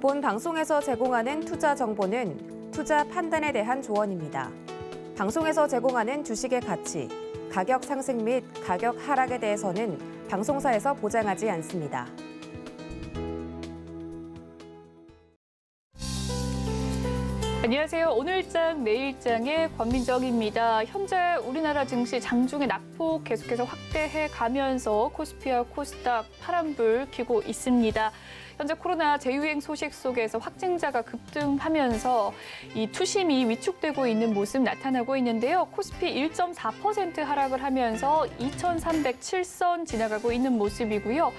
본 방송에서 제공하는 투자 정보는 투자 판단에 대한 조언입니다. 방송에서 제공하는 주식의 가치, 가격 상승 및 가격 하락에 대해서는 방송사에서 보장하지 않습니다. 안녕하세요. 오늘장 내일장의 권민정입니다. 현재 우리나라 증시 장중의 낙폭 계속해서 확대해 가면서 코스피와 코스닥 파란불 켜고 있습니다. 현재 코로나 재유행 소식 속에서 확진자가 급등하면서 이 투심이 위축되고 있는 모습 나타나고 있는데요. 코스피 1.4% 하락을 하면서 2,307선 지나가고 있는 모습이고요.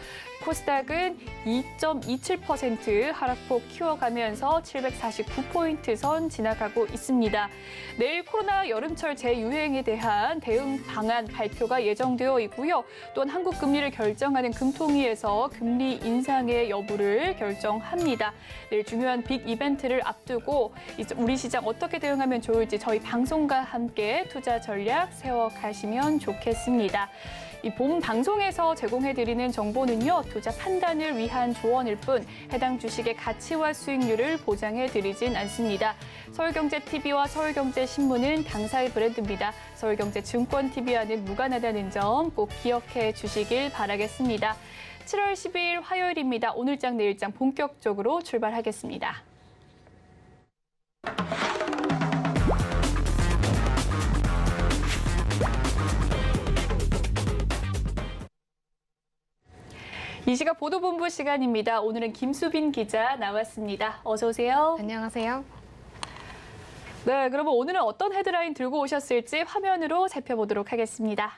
코스닥은 2.27% 하락폭 키워가면서 749포인트 선 지나가고 있습니다. 내일 코로나 여름철 재유행에 대한 대응 방안 발표가 예정되어 있고요. 또한 한국 금리를 결정하는 금통위에서 금리 인상의 여부를 결정합니다. 내일 중요한 빅 이벤트를 앞두고 우리 시장 어떻게 대응하면 좋을지 저희 방송과 함께 투자 전략 세워가시면 좋겠습니다. 이 본 방송에서 제공해드리는 정보는요, 투자 판단을 위한 조언일 뿐 해당 주식의 가치와 수익률을 보장해드리진 않습니다. 서울경제TV와 서울경제신문은 당사의 브랜드입니다. 서울경제증권TV와는 무관하다는 점 꼭 기억해 주시길 바라겠습니다. 7월 12일 화요일입니다. 오늘장 내일장 본격적으로 출발하겠습니다. 이 시각 보도본부 시간입니다. 오늘은 김수빈 기자 나왔습니다. 어서 오세요. 안녕하세요. 네, 그러면 오늘은 어떤 헤드라인 들고 오셨을지 화면으로 살펴보도록 하겠습니다.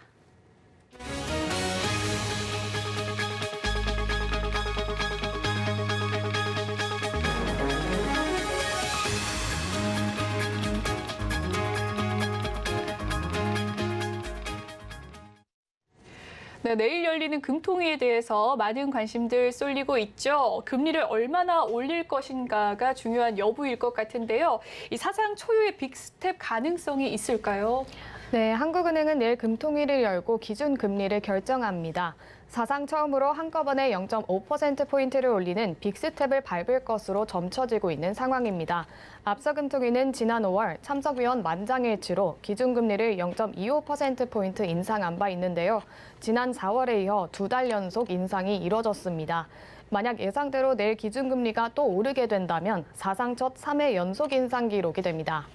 네, 내일 열리는 금통위에 대해서 많은 관심들 쏠리고 있죠. 금리를 얼마나 올릴 것인가가 중요한 여부일 것 같은데요. 이 사상 초유의 빅스텝 가능성이 있을까요? 네, 한국은행은 내일 금통위를 열고 기준금리를 결정합니다. 사상 처음으로 한꺼번에 0.5%포인트를 올리는 빅스텝을 밟을 것으로 점쳐지고 있는 상황입니다. 앞서 금통위는 지난 5월 참석위원 만장일치로 기준금리를 0.25%포인트 인상한 바 있는데요. 지난 4월에 이어 2달 연속 인상이 이뤄졌습니다. 만약 예상대로 내일 기준금리가 또 오르게 된다면 사상 첫 3회 연속 인상 기록이 됩니다.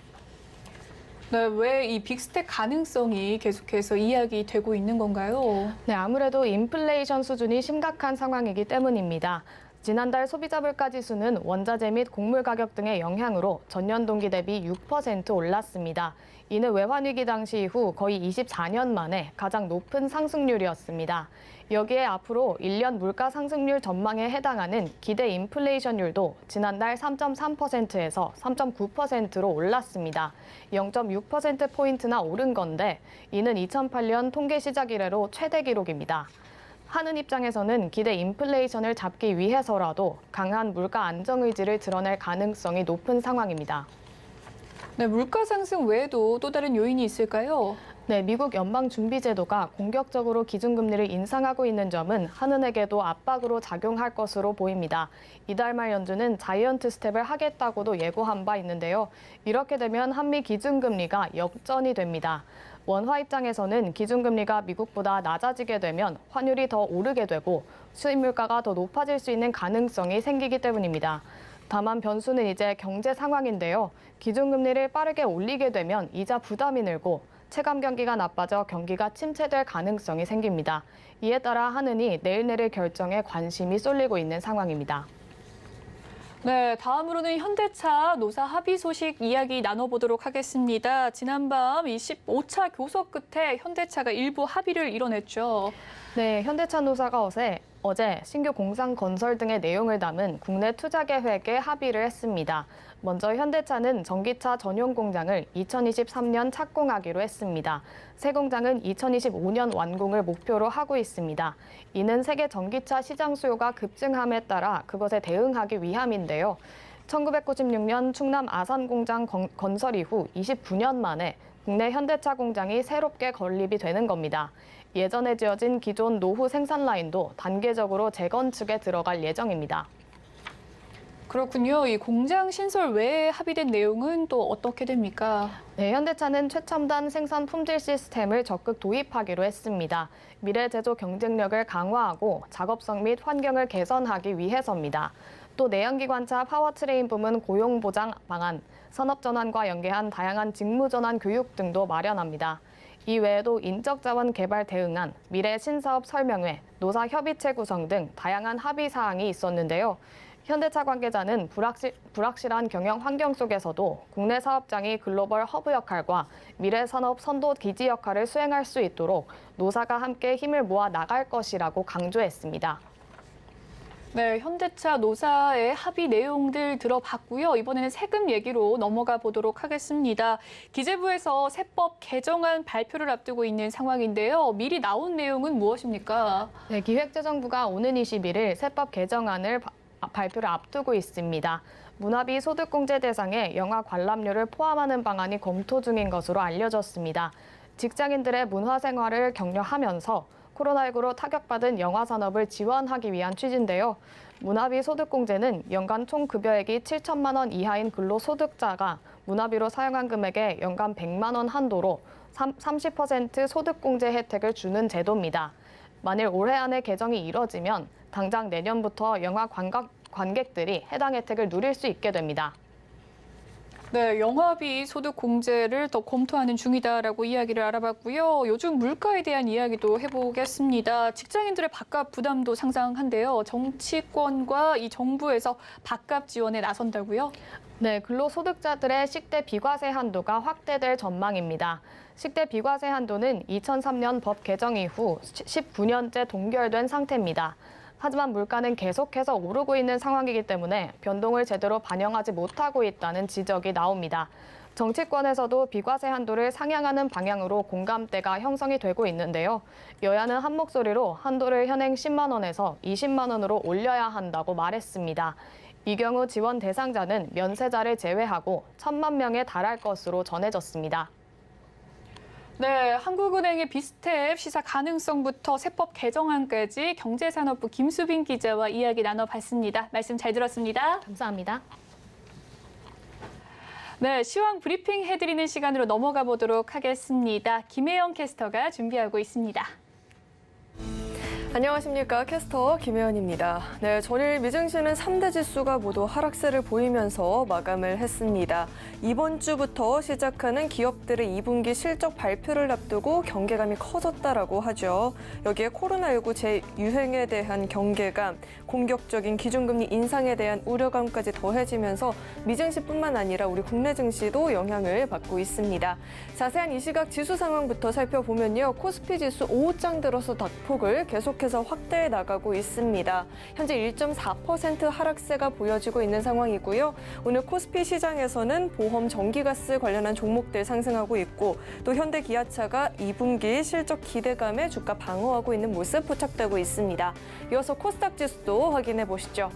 네, 왜 이 빅스텝 가능성이 계속해서 이야기되고 있는 건가요? 네, 아무래도 인플레이션 수준이 심각한 상황이기 때문입니다. 지난달 소비자 물가 지수는 원자재 및 곡물 가격 등의 영향으로 전년 동기 대비 6% 올랐습니다. 이는 외환위기 당시 이후 거의 24년 만에 가장 높은 상승률이었습니다. 여기에 앞으로 1년 물가 상승률 전망에 해당하는 기대 인플레이션율도 지난달 3.3%에서 3.9%로 올랐습니다. 0.6%포인트나 오른 건데 이는 2008년 통계 시작 이래로 최대 기록입니다. 하는 입장에서는 기대 인플레이션을 잡기 위해서라도 강한 물가 안정 의지를 드러낼 가능성이 높은 상황입니다. 네, 물가 상승 외에도 또 다른 요인이 있을까요? 네, 미국 연방준비제도가 공격적으로 기준금리를 인상하고 있는 점은 한은에게도 압박으로 작용할 것으로 보입니다. 이달 말 연준은 자이언트 스텝을 하겠다고도 예고한 바 있는데요. 이렇게 되면 한미 기준금리가 역전이 됩니다. 원화 입장에서는 기준금리가 미국보다 낮아지게 되면 환율이 더 오르게 되고 수입 물가가 더 높아질 수 있는 가능성이 생기기 때문입니다. 다만 변수는 이제 경제 상황인데요. 기준금리를 빠르게 올리게 되면 이자 부담이 늘고 체감 경기가 나빠져 경기가 침체될 가능성이 생깁니다. 이에 따라 한은이 내일 내릴 결정에 관심이 쏠리고 있는 상황입니다. 네, 다음으로는 현대차 노사 합의 소식 이야기 나눠보도록 하겠습니다. 지난밤 25차 교섭 끝에 현대차가 일부 합의를 이뤄냈죠. 네, 현대차 노사가 어제 신규 공장 건설 등의 내용을 담은 국내 투자 계획에 합의를 했습니다. 먼저 현대차는 전기차 전용 공장을 2023년 착공하기로 했습니다. 새 공장은 2025년 완공을 목표로 하고 있습니다. 이는 세계 전기차 시장 수요가 급증함에 따라 그것에 대응하기 위함인데요. 1996년 충남 아산 공장 건설 이후 29년 만에 국내 현대차 공장이 새롭게 건립이 되는 겁니다. 예전에 지어진 기존 노후 생산 라인도 단계적으로 재건축에 들어갈 예정입니다. 그렇군요. 이 공장 신설 외에 합의된 내용은 또 어떻게 됩니까? 네, 현대차는 최첨단 생산 품질 시스템을 적극 도입하기로 했습니다. 미래 제조 경쟁력을 강화하고 작업성 및 환경을 개선하기 위해서입니다. 또 내연기관차 파워트레인 부문 고용 보장 방안, 산업전환과 연계한 다양한 직무전환 교육 등도 마련합니다. 이 외에도 인적자원 개발 대응안, 미래 신사업 설명회, 노사 협의체 구성 등 다양한 합의 사항이 있었는데요. 현대차 관계자는 불확실한 경영 환경 속에서도 국내 사업장이 글로벌 허브 역할과 미래 산업 선도 기지 역할을 수행할 수 있도록 노사가 함께 힘을 모아 나갈 것이라고 강조했습니다. 네, 현대차 노사의 합의 내용들 들어봤고요. 이번에는 세금 얘기로 넘어가 보도록 하겠습니다. 기재부에서 세법 개정안 발표를 앞두고 있는 상황인데요. 미리 나온 내용은 무엇입니까? 네, 기획재정부가 오는 21일 세법 개정안을 발표를 앞두고 있습니다. 문화비 소득공제 대상에 영화 관람료를 포함하는 방안이 검토 중인 것으로 알려졌습니다. 직장인들의 문화생활을 격려하면서 코로나19로 타격받은 영화 산업을 지원하기 위한 취지인데요. 문화비 소득공제는 연간 총 급여액이 7천만 원 이하인 근로소득자가 문화비로 사용한 금액의 연간 100만 원 한도로 30% 소득공제 혜택을 주는 제도입니다. 만일 올해 안에 개정이 이뤄지면 당장 내년부터 영화 관객들이 해당 혜택을 누릴 수 있게 됩니다. 네, 영화비 소득 공제를 더 검토하는 중이다라고 이야기를 알아봤고요. 요즘 물가에 대한 이야기도 해보겠습니다. 직장인들의 밥값 부담도 상상한데요. 정치권과 이 정부에서 밥값 지원에 나선다고요? 네, 근로소득자들의 식대 비과세 한도가 확대될 전망입니다. 식대 비과세 한도는 2003년 법 개정 이후 19년째 동결된 상태입니다. 하지만 물가는 계속해서 오르고 있는 상황이기 때문에 변동을 제대로 반영하지 못하고 있다는 지적이 나옵니다. 정치권에서도 비과세 한도를 상향하는 방향으로 공감대가 형성이 되고 있는데요. 여야는 한 목소리로 한도를 현행 10만 원에서 20만 원으로 올려야 한다고 말했습니다. 이 경우 지원 대상자는 면세자를 제외하고 1,000만 명에 달할 것으로 전해졌습니다. 네, 한국은행의 비스텝 시사 가능성부터 세법 개정안까지 경제산업부 김수빈 기자와 이야기 나눠봤습니다. 말씀 잘 들었습니다. 감사합니다. 네, 시황 브리핑 해드리는 시간으로 넘어가 보도록 하겠습니다. 김혜영 캐스터가 준비하고 있습니다. 안녕하십니까. 캐스터 김혜연입니다. 네, 전일 미증시는 3대 지수가 모두 하락세를 보이면서 마감을 했습니다. 이번 주부터 시작하는 기업들의 2분기 실적 발표를 앞두고 경계감이 커졌다라고 하죠. 여기에 코로나19 재유행에 대한 경계감, 공격적인 기준금리 인상에 대한 우려감까지 더해지면서 미증시뿐만 아니라 우리 국내 증시도 영향을 받고 있습니다. 자세한 이 시각 지수 상황부터 살펴보면요. 코스피 지수 5장 들어서 닭폭을 계속해서 확대해 나가고 있습니다. 현재 1.4% 하락세가 보여지고 있는 상황이고요. 오늘 코스피 시장에서는 보험, 전기가스 관련한 종목들 상승하고 있고 또 현대기아차가 2분기 실적 기대감에 주가 방어하고 있는 모습 포착되고 있습니다. 이어서 코스닥 지수도 확인해 보시죠.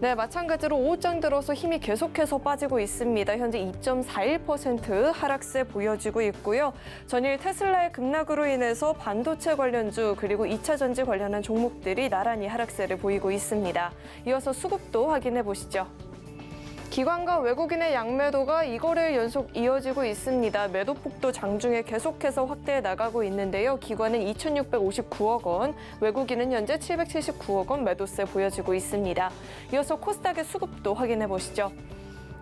네, 마찬가지로 5장 들어서 힘이 계속해서 빠지고 있습니다. 현재 2.41% 하락세 보여지고 있고요. 전일 테슬라의 급락으로 인해서 반도체 관련주 그리고 2차 전지 관련한 종목들이 나란히 하락세를 보이고 있습니다. 이어서 수급도 확인해 보시죠. 기관과 외국인의 양매도가 2거래일 연속 이어지고 있습니다. 매도폭도 장중에 계속해서 확대해 나가고 있는데요. 기관은 2,659억 원, 외국인은 현재 779억 원 매도세 보여지고 있습니다. 이어서 코스닥의 수급도 확인해 보시죠.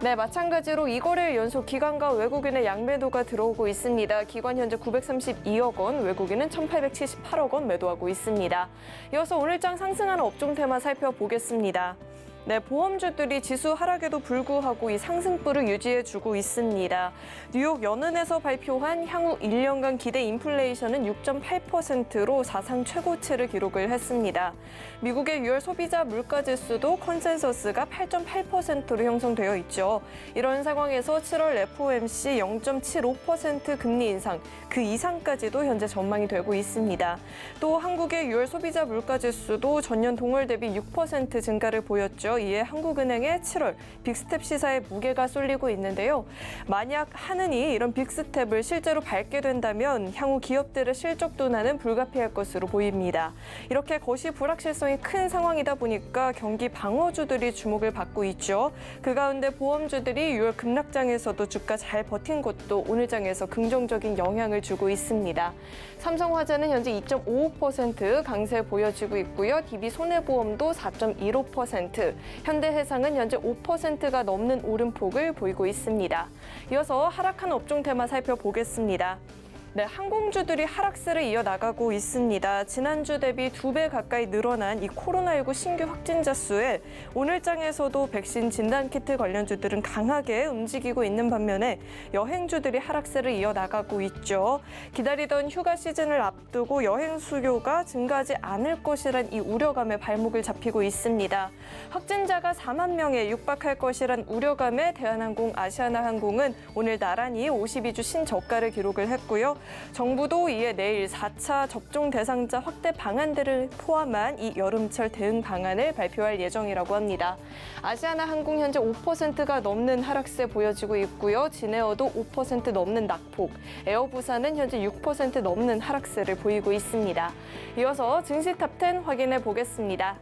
네, 마찬가지로 2거래일 연속 기관과 외국인의 양매도가 들어오고 있습니다. 기관 현재 932억 원, 외국인은 1,878억 원 매도하고 있습니다. 이어서 오늘장 상승하는 업종 테마 살펴보겠습니다. 네, 보험주들이 지수 하락에도 불구하고 이 상승폭을 유지해주고 있습니다. 뉴욕 연은에서 발표한 향후 1년간 기대 인플레이션은 6.8%로 사상 최고치를 기록을 했습니다. 미국의 6월 소비자 물가지수도 컨센서스가 8.8%로 형성되어 있죠. 이런 상황에서 7월 FOMC 0.75% 금리 인상, 그 이상까지도 현재 전망이 되고 있습니다. 또 한국의 6월 소비자 물가지수도 전년 동월 대비 6% 증가를 보였죠. 있고요. 이에 한국은행의 7월 빅스텝 시사에 무게가 쏠리고 있는데요. 만약 하느니 이런 빅스텝을 실제로 밟게 된다면 향후 기업들의 실적 둔화는 불가피할 것으로 보입니다. 이렇게 거시 불확실성이 큰 상황이다 보니까 경기 방어주들이 주목을 받고 있죠. 그 가운데 보험주들이 6월 급락장에서도 주가 잘 버틴 것도 오늘 장에서 긍정적인 영향을 주고 있습니다. 삼성화재는 현재 2.55% 강세 보여지고 있고요. DB손해보험도 4.15%, 현대해상은 현재 5%가 넘는 오름폭을 보이고 있습니다. 이어서 하락한 업종 테마 살펴보겠습니다. 네, 항공주들이 하락세를 이어나가고 있습니다. 지난주 대비 2배 가까이 늘어난 이 코로나19 신규 확진자 수에 오늘 장에서도 백신 진단키트 관련주들은 강하게 움직이고 있는 반면에 여행주들이 하락세를 이어나가고 있죠. 기다리던 휴가 시즌을 앞두고 여행 수요가 증가하지 않을 것이란 이 우려감에 발목을 잡히고 있습니다. 확진자가 4만 명에 육박할 것이란 우려감에 대한항공, 아시아나항공은 오늘 나란히 52주 신저가를 기록을 했고요. 정부도 이에 내일 4차 접종 대상자 확대 방안들을 포함한 이 여름철 대응 방안을 발표할 예정이라고 합니다. 아시아나항공 현재 5%가 넘는 하락세 보여지고 있고요. 진에어도 5% 넘는 낙폭, 에어부산은 현재 6% 넘는 하락세를 보이고 있습니다. 이어서 증시 탑10 확인해 보겠습니다.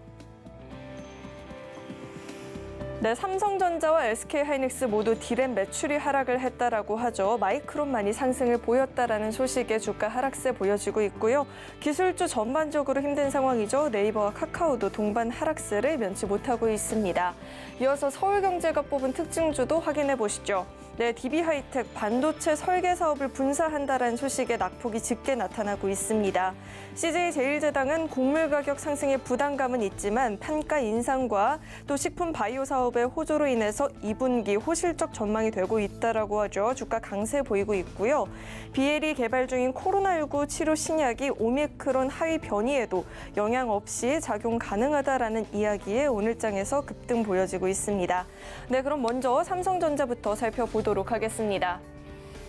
네, 삼성전자와 SK하이닉스 모두 디램 매출이 하락을 했다라고 하죠. 마이크론만이 상승을 보였다라는 소식에 주가 하락세 보여지고 있고요. 기술주 전반적으로 힘든 상황이죠. 네이버와 카카오도 동반 하락세를 면치 못하고 있습니다. 이어서 서울경제가 뽑은 특징주도 확인해 보시죠. 네, DB하이텍 반도체 설계 사업을 분사한다라는 소식에 낙폭이 짙게 나타나고 있습니다. CJ제일제당은 곡물 가격 상승의 부담감은 있지만 판가 인상과 또 식품 바이오 사업의 호조로 인해서 2분기 호실적 전망이 되고 있다라고 하죠. 주가 강세 보이고 있고요. BL이 개발 중인 코로나19 치료 신약이 오미크론 하위 변이에도 영향 없이 작용 가능하다라는 이야기에 오늘장에서 급등 보여지고 있습니다. 네, 그럼 먼저 삼성전자부터 살펴보도록 하겠습니다.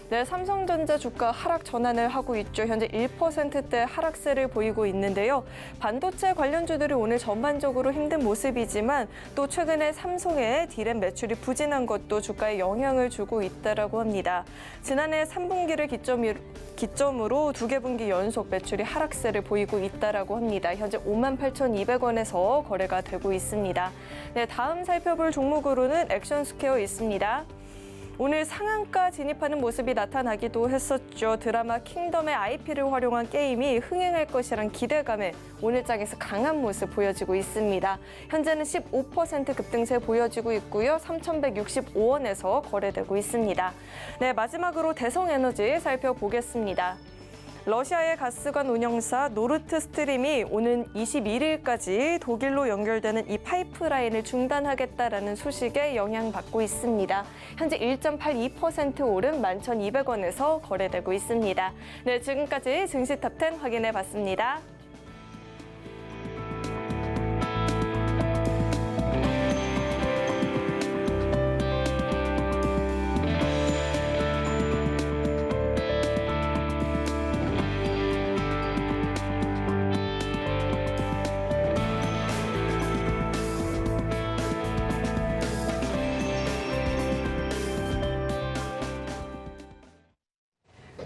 네, 삼성전자 주가 하락 전환을 하고 있죠. 현재 1%대 하락세를 보이고 있는데요. 반도체 관련주들이 오늘 전반적으로 힘든 모습이지만 또 최근에 삼성의 디램 매출이 부진한 것도 주가에 영향을 주고 있다라고 합니다. 지난해 3분기를 기점으로 2개 분기 연속 매출이 하락세를 보이고 있다라고 합니다. 현재 58,200원에서 거래가 되고 있습니다. 네, 다음 살펴볼 종목으로는 액션스퀘어 있습니다. 오늘 상한가 진입하는 모습이 나타나기도 했었죠. 드라마 킹덤의 IP를 활용한 게임이 흥행할 것이란 기대감에 오늘장에서 강한 모습 보여지고 있습니다. 현재는 15% 급등세 보여지고 있고요. 3,165원에서 거래되고 있습니다. 네, 마지막으로 대성에너지 살펴보겠습니다. 러시아의 가스관 운영사 노르트스트림이 오는 21일까지 독일로 연결되는 이 파이프라인을 중단하겠다라는 소식에 영향받고 있습니다. 현재 1.82% 오른 11,200원에서 거래되고 있습니다. 네, 지금까지 증시 탑10 확인해 봤습니다.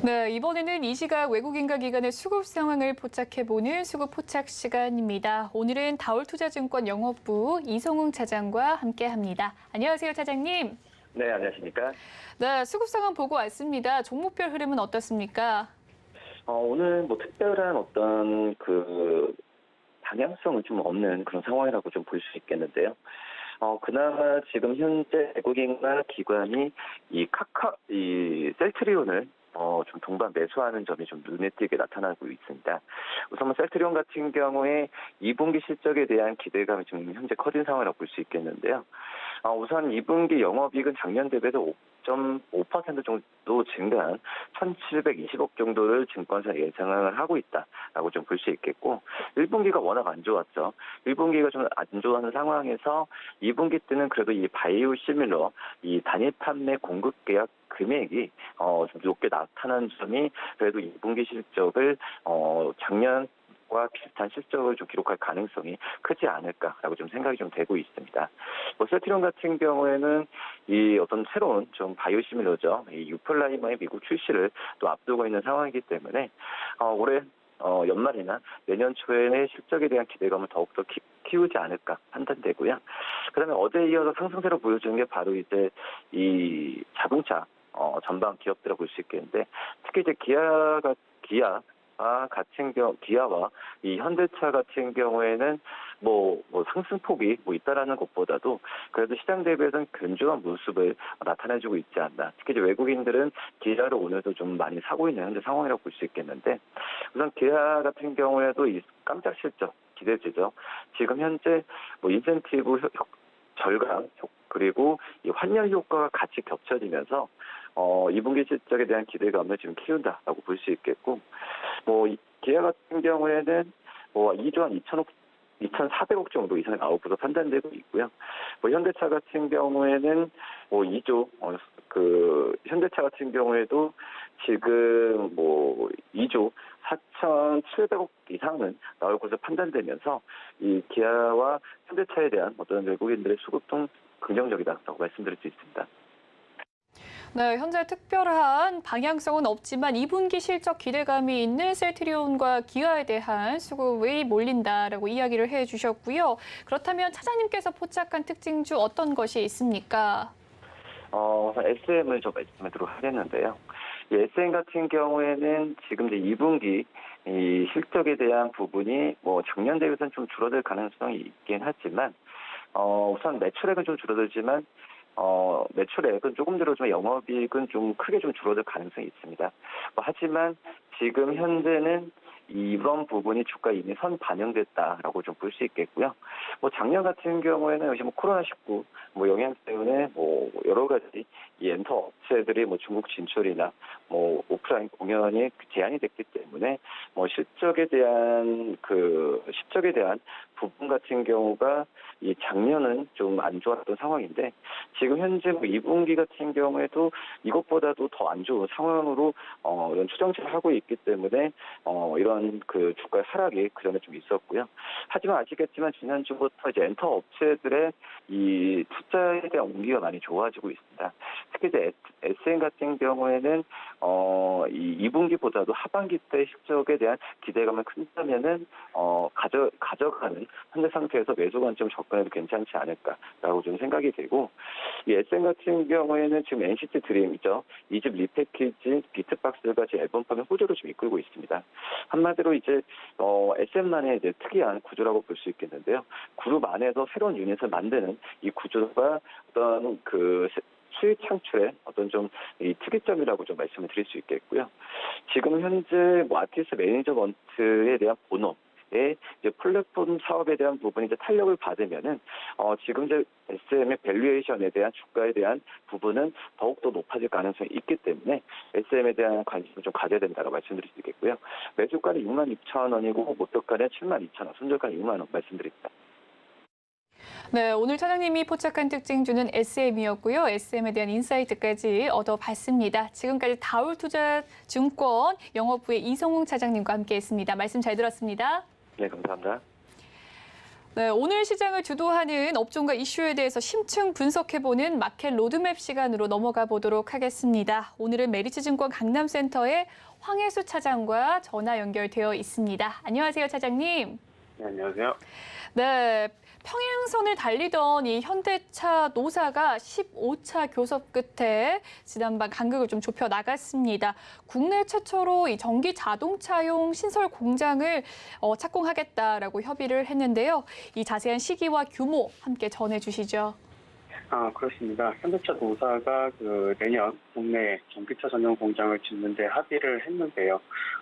네, 이번에는 이 시각 외국인과 기관의 수급 상황을 포착해보는 수급 포착 시간입니다. 오늘은 다올투자증권 영업부 이성웅 차장과 함께합니다. 안녕하세요, 차장님. 네, 안녕하십니까. 네, 수급 상황 보고 왔습니다. 종목별 흐름은 어떻습니까? 오늘 뭐 특별한 어떤 방향성은 좀 없는 그런 상황이라고 좀 볼 수 있겠는데요. 그나마 지금 현재 외국인과 기관이 이 셀트리온을 좀 동반 매수하는 점이 좀 눈에 띄게 나타나고 있습니다. 우선 셀트리온 같은 경우에 2분기 실적에 대한 기대감이 지금 현재 커진 상황이라고 볼 수 있겠는데요. 우선 2분기 영업이익은 작년 대비해서 5.5% 정도 증가한 1,720억 정도를 증권사 예상을 하고 있다라고 좀 볼 수 있겠고, 1분기가 워낙 안 좋았죠. 1분기가 좀 안 좋아하는 상황에서 2분기 때는 그래도 이 바이오 시밀러 이 단일 판매 공급 계약 금액이 좀 높게 나타난 점이 그래도 2분기 실적을 작년 과 비슷한 실적을 좀 기록할 가능성이 크지 않을까라고 좀 생각이 좀 되고 있습니다. 뭐 셀트리온 같은 경우에는 이 어떤 새로운 좀 바이오시밀러죠. 이 유플라이머의 미국 출시를 또 앞두고 있는 상황이기 때문에 올해 연말이나 내년 초에는 실적에 대한 기대감을 더욱더 키우지 않을까 판단되고요. 그다음에 어제에 이어서 상승세로 보여주는 게 바로 이제 이 자동차 전방 기업들을 볼 수 있겠는데 특히 이제 기아와 이 현대차 같은 경우에는 뭐 상승폭이 있다라는 것보다도 그래도 시장 대비해서는 견조한 모습을 나타내주고 있지 않나. 특히 이제 외국인들은 기아를 오늘도 좀 많이 사고 있는 현재 상황이라고 볼 수 있겠는데 우선 기아 같은 경우에도 이 깜짝 실적 기대되죠. 지금 현재 인센티브 절감 그리고 이 환율 효과가 같이 겹쳐지면서 2분기 실적에 대한 기대감을 지금 키운다라고 볼 수 있겠고, 기아 같은 경우에는 2조 한 2,400억 정도 이상의 아웃풋으로 판단되고 있고요. 현대차 같은 경우에는 2조, 현대차 같은 경우에도 지금 2조 4,700억 이상은 나올 것으로 판단되면서 이 기아와 현대차에 대한 어떤 외국인들의 수급통 긍정적이다라고 말씀드릴 수 있습니다. 네, 현재 특별한 방향성은 없지만 2분기 실적 기대감이 있는 셀트리온과 기아에 대한 수급이 몰린다라고 이야기를 해주셨고요. 그렇다면 차장님께서 포착한 특징주 어떤 것이 있습니까? SM을 좀 말씀드리도록 하겠는데요. 이 SM 같은 경우에는 지금 이제 2분기 이 실적에 대한 부분이 작년 대비해서는 좀 줄어들 가능성이 있긴 하지만 우선 매출액은 좀 줄어들지만 매출액은 조금 들어주면 영업이익은 좀 크게 좀 줄어들 가능성이 있습니다. 하지만 지금 현재는 이런 부분이 주가에 이미 선 반영됐다라고 좀 볼 수 있겠고요. 작년 같은 경우에는 역시 코로나19 영향 때문에 여러 가지 이 엔터 업체들이 중국 진출이나 오프라인 공연이 제한이 됐기 때문에 실적에 대한 부분 같은 경우가 이 작년은 좀 안 좋았던 상황인데 지금 현재 2분기 같은 경우에도 이것보다도 더 안 좋은 상황으로 이런 추정치를 하고 있기 때문에 이런 주가의 하락이 그 전에 좀 있었고요. 하지만 아시겠지만 지난주부터 이제 엔터 업체들의 이 투자에 대한 온기가 많이 좋아지고 있습니다. 특히 이제 SM 같은 경우에는 이 2분기보다도 하반기 때 실적에 대한 기대감을 큰다면은 가져가는 현재 상태에서 매수 관점 접근해도 괜찮지 않을까라고 좀 생각이 되고 이 SM 같은 경우에는 지금 NCT 드림이죠. 2집 리패키지 비트박스가 지금 앨범판을 호조로 좀 이끌고 있습니다. 한마디로 이제 SM만의 이제 특이한 구조라고 볼 수 있겠는데요. 그룹 안에서 새로운 유닛을 만드는 이 구조가 어떤 수익 창출의 어떤 좀 이 특이점이라고 좀 말씀을 드릴 수 있겠고요. 지금 현재 아티스트 매니저먼트에 대한 본업의 이제 플랫폼 사업에 대한 부분이 이제 탄력을 받으면은 지금 이제 SM의 밸류에이션에 대한 주가에 대한 부분은 더욱더 높아질 가능성이 있기 때문에 SM에 대한 관심을 좀 가져야 된다고 말씀드릴 수 있겠고요. 매수가는 66,000원이고 목표가는 72,000원, 손절가는 6만 원 말씀드립니다. 네, 오늘 차장님이 포착한 특징주는 SM이었고요. SM에 대한 인사이트까지 얻어봤습니다. 지금까지 다울투자증권 영업부의 이성웅 차장님과 함께했습니다. 말씀 잘 들었습니다. 네, 감사합니다. 네, 오늘 시장을 주도하는 업종과 이슈에 대해서 심층 분석해보는 마켓 로드맵 시간으로 넘어가 보도록 하겠습니다. 오늘은 메리츠증권 강남센터의 황혜수 차장과 전화 연결되어 있습니다. 안녕하세요, 차장님. 네, 안녕하세요. 네, 평행선을 달리던 이 현대차 노사가 15차 교섭 끝에 지난밤 간극을 좀 좁혀 나갔습니다. 국내 최초로 이 전기 자동차용 신설 공장을 착공하겠다라고 협의를 했는데요. 이 자세한 시기와 규모 함께 전해주시죠. 그렇습니다. 현대차 노사가 내년 국내 전기차 전용 공장을 짓는 데 합의를 했는데요.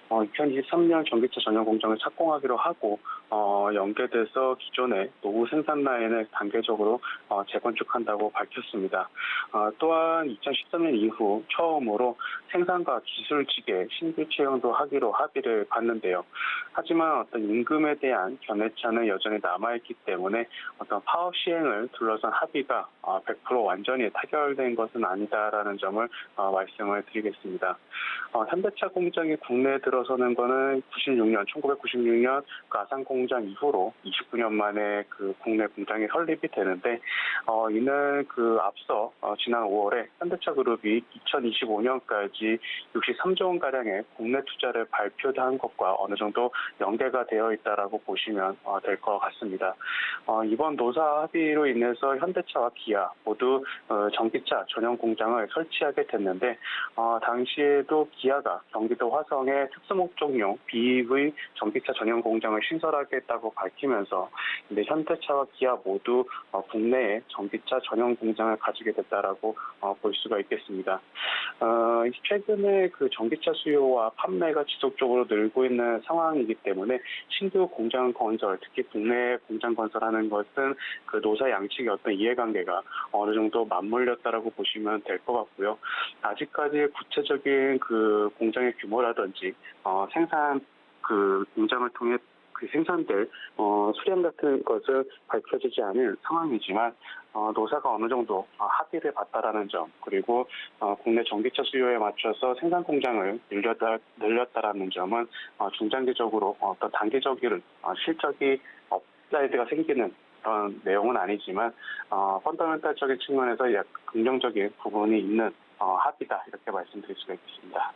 2023년 전기차 전용 공장을 착공하기로 하고 연계돼서 기존의 노후 생산 라인을 단계적으로 재건축한다고 밝혔습니다. 또한 2013년 이후 처음으로 생산과 기술직의 신규 채용도 하기로 합의를 봤는데요. 하지만 어떤 임금에 대한 견해차는 여전히 남아있기 때문에 어떤 파업 시행을 둘러싼 합의가 100% 완전히 타결된 것은 아니다라는 점을 말씀을 드리겠습니다. 현대차 공장이 국내에 들어서는 거는 1996년 그 아산 공장 이후로 29년 만에 그 국내 공장이 설립이 되는데 이는 그 앞서 지난 5월에 현대차 그룹이 2025년까지 63조 원 가량의 국내 투자를 발표한 것과 어느 정도 연계가 되어 있다라고 보시면 될 것 같습니다. 이번 노사 합의로 인해서 현대차와 기아 모두 전기차 전용 공장을 설치하게 됐는데 당시에도 기아가 경기도 화성에 특수목적용 BEV 전기차 전용 공장을 신설하겠다고 밝히면서 이제 현대차와 기아 모두 국내에 전기차 전용 공장을 가지게 됐다라고 볼 수가 있겠습니다. 최근에 그 전기차 수요와 판매가 지속적으로 늘고 있는 상황이기 때문에 신규 공장 건설, 특히 국내 공장 건설하는 것은 그 노사 양측의 어떤 이해관계가 어느 정도 맞물렸다라고 보시면 될 것 같고요. 아직까지 구체적인 그 공장의 규모라든지 생산 그 공장을 통해 그 생산될 수량 같은 것을 밝혀지지 않은 상황이지만 노사가 어느 정도 합의를 봤다라는 점, 그리고 국내 전기차 수요에 맞춰서 생산 공장을 늘렸다라는 점은 중장기적으로 어떤 단기적인 실적이 업사이드가 생기는 그런 내용은 아니지만 펀더멘탈적인 측면에서 약 긍정적인 부분이 있는 합의다, 이렇게 말씀드릴 수가 있겠습니다.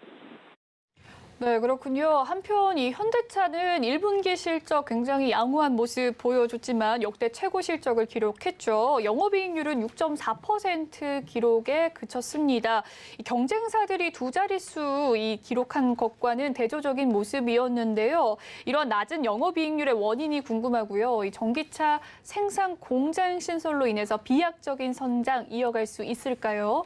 네, 그렇군요. 한편 이 현대차는 1분기 실적 굉장히 양호한 모습 보여줬지만 역대 최고 실적을 기록했죠. 영업이익률은 6.4% 기록에 그쳤습니다. 이 경쟁사들이 두 자릿수 기록한 것과는 대조적인 모습이었는데요. 이런 낮은 영업이익률의 원인이 궁금하고요. 이 전기차 생산 공장 신설로 인해서 비약적인 성장 이어갈 수 있을까요?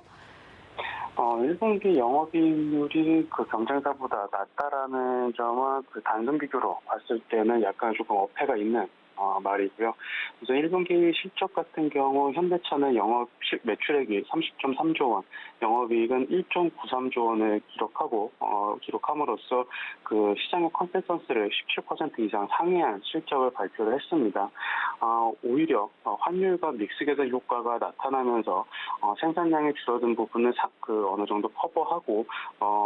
1분기 영업이익률이 그 경쟁사보다 낮다라는 점은 그 단순 비교로 봤을 때는 약간 조금 어폐가 있는 말이고요. 그래서 1분기 실적 같은 경우 현대차는 영업 매출액이 30.3조 원, 영업이익은 1.93조 원을 기록함으로써 그 시장의 컨센서스를 17% 이상 상회한 실적을 발표를 했습니다. 오히려 환율과 믹스 개선 효과가 나타나면서 생산량이 줄어든 부분은 어느 정도 커버하고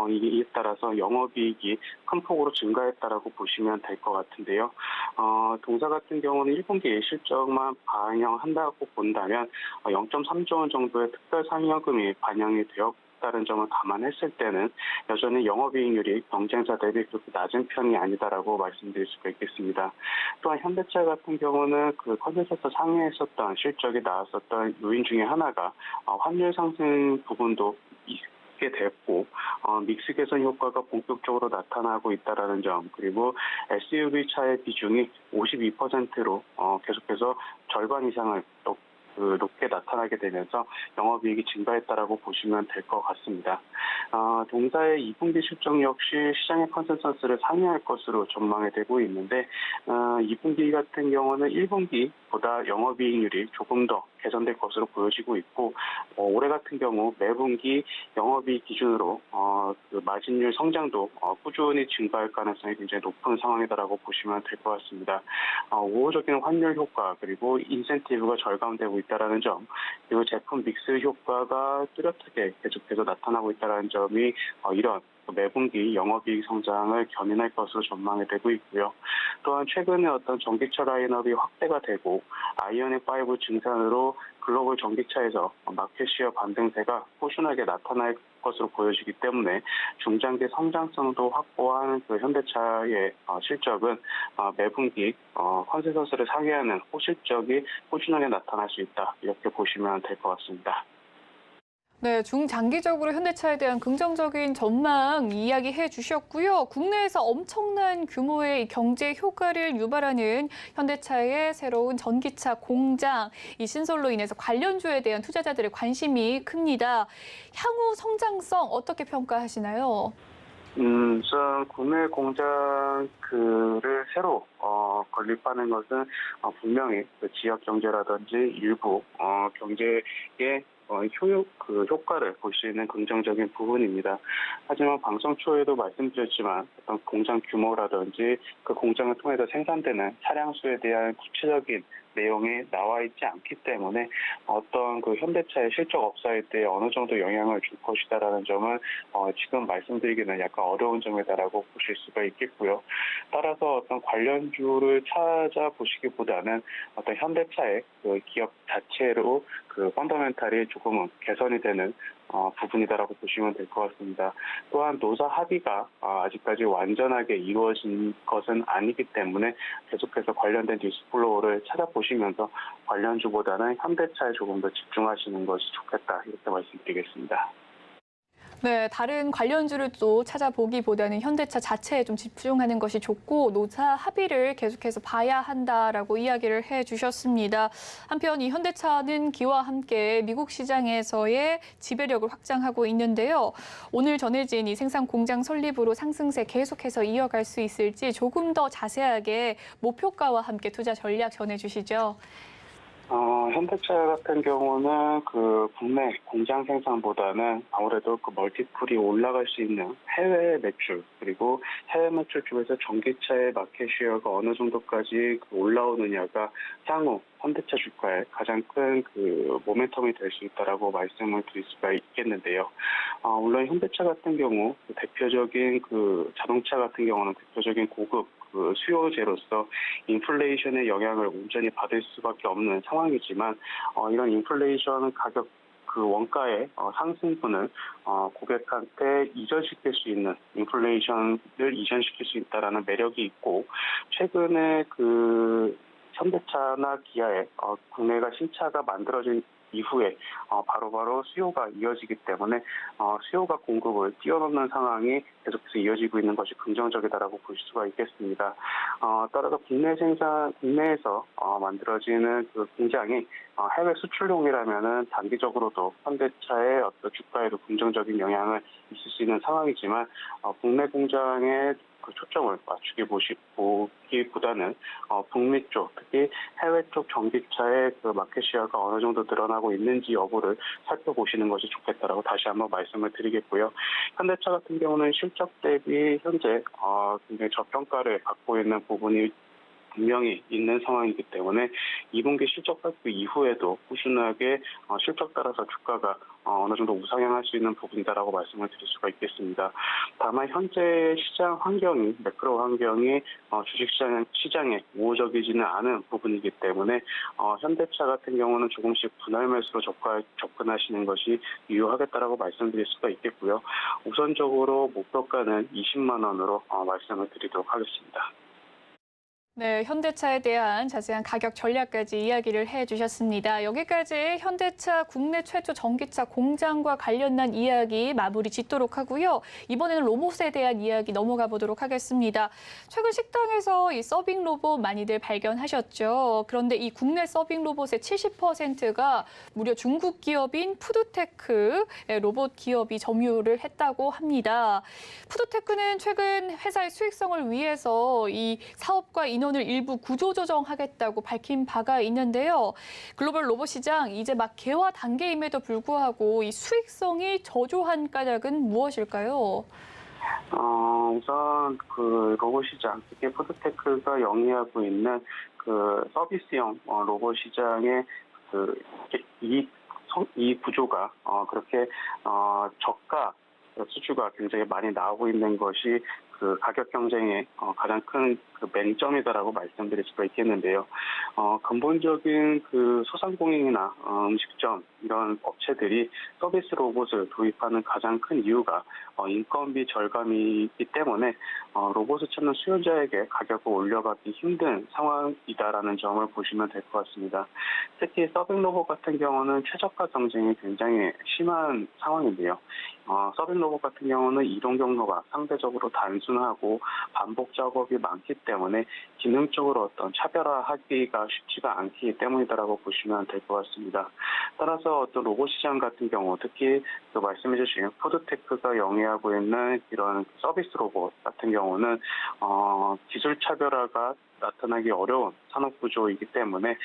이에 따라서 영업이익이 큰 폭으로 증가했다라고 보시면 될 것 같은데요. 동사 같은 경우는 1분기 실적만 반영한다고 본다면 0.3조 원 정도의 특별 상여금이 반영이 되었다는 점을 감안했을 때는 여전히 영업이익률이 경쟁사 대비 그렇게 낮은 편이 아니다라고 말씀드릴 수가 있겠습니다. 또한 현대차 같은 경우는 그 컨센서스 상회했었던 실적이 나왔었던 요인 중에 하나가 환율 상승 부분도 됐고 믹스 개선 효과가 본격적으로 나타나고 있다라는 점, 그리고 SUV 차의 비중이 52%로 계속해서 절반 이상을 높게 나타나게 되면서 영업이익이 증가했다라고 보시면 될 것 같습니다. 동사의 2분기 실적 역시 시장의 컨센서스를 상회할 것으로 전망이 되고 있는데 2분기 같은 경우는 1분기보다 영업이익률이 조금 더 개선될 것으로 보여지고 있고 올해 같은 경우 매분기 영업이익 기준으로 그 마진율 성장도 꾸준히 증가할 가능성이 굉장히 높은 상황이다라고 보시면 될 것 같습니다. 우호적인 환율 효과, 그리고 인센티브가 절감되고 있다라는 점, 그리고 제품 믹스 효과가 뚜렷하게 계속해서 나타나고 있다는 점이 이런 매분기 영업이익 성장을 견인할 것으로 전망이 되고 있고요. 또한 최근에 어떤 전기차 라인업이 확대가 되고 아이오닉5 증산으로 글로벌 전기차에서 마켓시어 반등세가 꾸준하게 나타날 것으로 보여지기 때문에 중장기 성장성도 확보한 그 현대차의 실적은 매분기 컨센서스를 상회하는 호실적이 꾸준하게 나타날 수 있다, 이렇게 보시면 될 것 같습니다. 네, 중장기적으로 현대차에 대한 긍정적인 전망 이야기해 주셨고요. 국내에서 엄청난 규모의 경제 효과를 유발하는 현대차의 새로운 전기차 공장, 이 신설로 인해서 관련주에 대한 투자자들의 관심이 큽니다. 향후 성장성 어떻게 평가하시나요? 우선 국내 공장 그를 새로 건립하는 것은 분명히 그 지역 경제라든지 일부 경제의 효과를 볼 수 있는 긍정적인 부분입니다. 하지만 방송 초에도 말씀드렸지만 어떤 공장 규모라든지 그 공장을 통해서 생산되는 차량 수에 대한 구체적인 내용이 나와 있지 않기 때문에 어떤 그 현대차의 실적 업사이드에 어느 정도 영향을 줄 것이다라는 점은 지금 말씀드리기는 약간 어려운 점이다라고 보실 수가 있겠고요. 따라서 어떤 관련주를 찾아보시기보다는 어떤 현대차의 그 기업 자체로 그 펀더멘탈이 조금은 개선이 되는 부분이다라고 보시면 될 것 같습니다. 또한 노사 합의가 아직까지 완전하게 이루어진 것은 아니기 때문에 계속해서 관련된 뉴스 플로우를 찾아보시면서 관련주보다는 현대차에 조금 더 집중하시는 것이 좋겠다 이렇게 말씀드리겠습니다. 네, 다른 관련주를 또 찾아보기보다는 현대차 자체에 좀 집중하는 것이 좋고 노사 합의를 계속해서 봐야 한다라고 이야기를 해주셨습니다. 한편 이 현대차는 기와 함께 미국 시장에서의 지배력을 확장하고 있는데요. 오늘 전해진 이 생산 공장 설립으로 상승세 계속해서 이어갈 수 있을지 조금 더 자세하게 목표가와 함께 투자 전략 전해주시죠. 현대차 같은 경우는 그 국내 공장 생산보다는 아무래도 그 멀티플이 올라갈 수 있는 해외 매출 그리고 해외 매출 쪽에서 전기차의 마켓 쉐어가 어느 정도까지 올라오느냐가 향후 현대차 주가에 가장 큰 그 모멘텀이 될 수 있다라고 말씀을 드릴 수가 있겠는데요. 물론 현대차 같은 경우 대표적인 그 자동차 같은 경우는 대표적인 고급 그 수요제로서 인플레이션의 영향을 온전히 받을 수밖에 없는 상황이지만 이런 인플레이션 가격 그 원가의 상승분을 고객한테 이전시킬 수 있는 인플레이션을 이전시킬 수 있다라는 매력이 있고 최근에 그 현대차나 기아의 국내가 신차가 만들어진 이후에 바로바로 수요가 이어지기 때문에 수요가 공급을 뛰어넘는 상황이 계속해서 이어지고 있는 것이 긍정적이다라고 볼 수가 있겠습니다. 따라서 국내에서 만들어지는 그 공장이 해외 수출용이라면은 단기적으로도 현대차의 어떤 주가에도 긍정적인 영향을 있을 수 있는 상황이지만 국내 공장의 그 초점을 보기보다는 북미 쪽, 특히 해외 쪽 전기차의 그 마켓 시어가 어느 정도 늘어나고 있는지 여부를 살펴보시는 것이 좋겠다라고 다시 한번 말씀을 드리겠고요. 현대차 같은 경우는 실적 대비 현재 굉장히 저평가를 받고 있는 부분이 분명히 있는 상황이기 때문에 2분기 실적 발표 이후에도 꾸준하게 실적 따라서 주가가 어느 정도 우상향할 수 있는 부분이다라고 말씀을 드릴 수가 있겠습니다. 다만 현재 시장 환경이 매크로 환경이 주식시장에 우호적이지는 않은 부분이기 때문에 현대차 같은 경우는 조금씩 분할 매수로 접근하시는 것이 유효하겠다라고 말씀드릴 수가 있겠고요. 우선적으로 목표가는 20만 원으로 말씀을 드리도록 하겠습니다. 네, 현대차에 대한 자세한 가격 전략까지 이야기를 해주셨습니다. 여기까지 현대차 국내 최초 전기차 공장과 관련한 이야기 마무리 짓도록 하고요. 이번에는 로봇에 대한 이야기 넘어가 보도록 하겠습니다. 최근 식당에서 이 서빙 로봇 많이들 발견하셨죠. 그런데 이 국내 서빙 로봇의 70%가 무려 중국 기업인 푸드테크 로봇 기업이 점유를 했다고 합니다. 푸드테크는 최근 회사의 수익성을 위해서 이 사업과 인원을 일부 구조조정하겠다고 밝힌 바가 있는데요. 글로벌 로봇 시장 이제 막 개화 단계임에도 불구하고 이 수익성이 저조한 까닭은 무엇일까요? 우선 그 로봇 시장, 특히 푸드테크가 영위하고 있는 그 서비스형 로봇 시장의 그 이 구조가 그렇게 저가 수주가 굉장히 많이 나오고 있는 것이 그 가격 경쟁의 가장 큰 그 맹점이다라고 말씀드릴 수가 있겠는데요. 근본적인 그 소상공인이나 음식점 이런 업체들이 서비스 로봇을 도입하는 가장 큰 이유가 인건비 절감이기 때문에 로봇을 찾는 수요자에게 가격을 올려가기 힘든 상황이다라는 점을 보시면 될 것 같습니다. 특히 서빙 로봇 같은 경우는 최저가 경쟁이 굉장히 심한 상황인데요. 서빙 로봇 같은 경우는 이동 경로가 상대적으로 단순하고 반복 작업이 많기 때문에 기능적으로 어떤 차별화하기가 쉽지가 않기 때문이다라고 보시면 될 것 같습니다. 따라서 어떤 로봇 시장 같은 경우, 특히 그 말씀해주신 푸드테크가 영위하고 있는 이런 서비스 로봇 같은 경우는 기술 차별화가 나타나기 어려운 산업 구조이기 때문에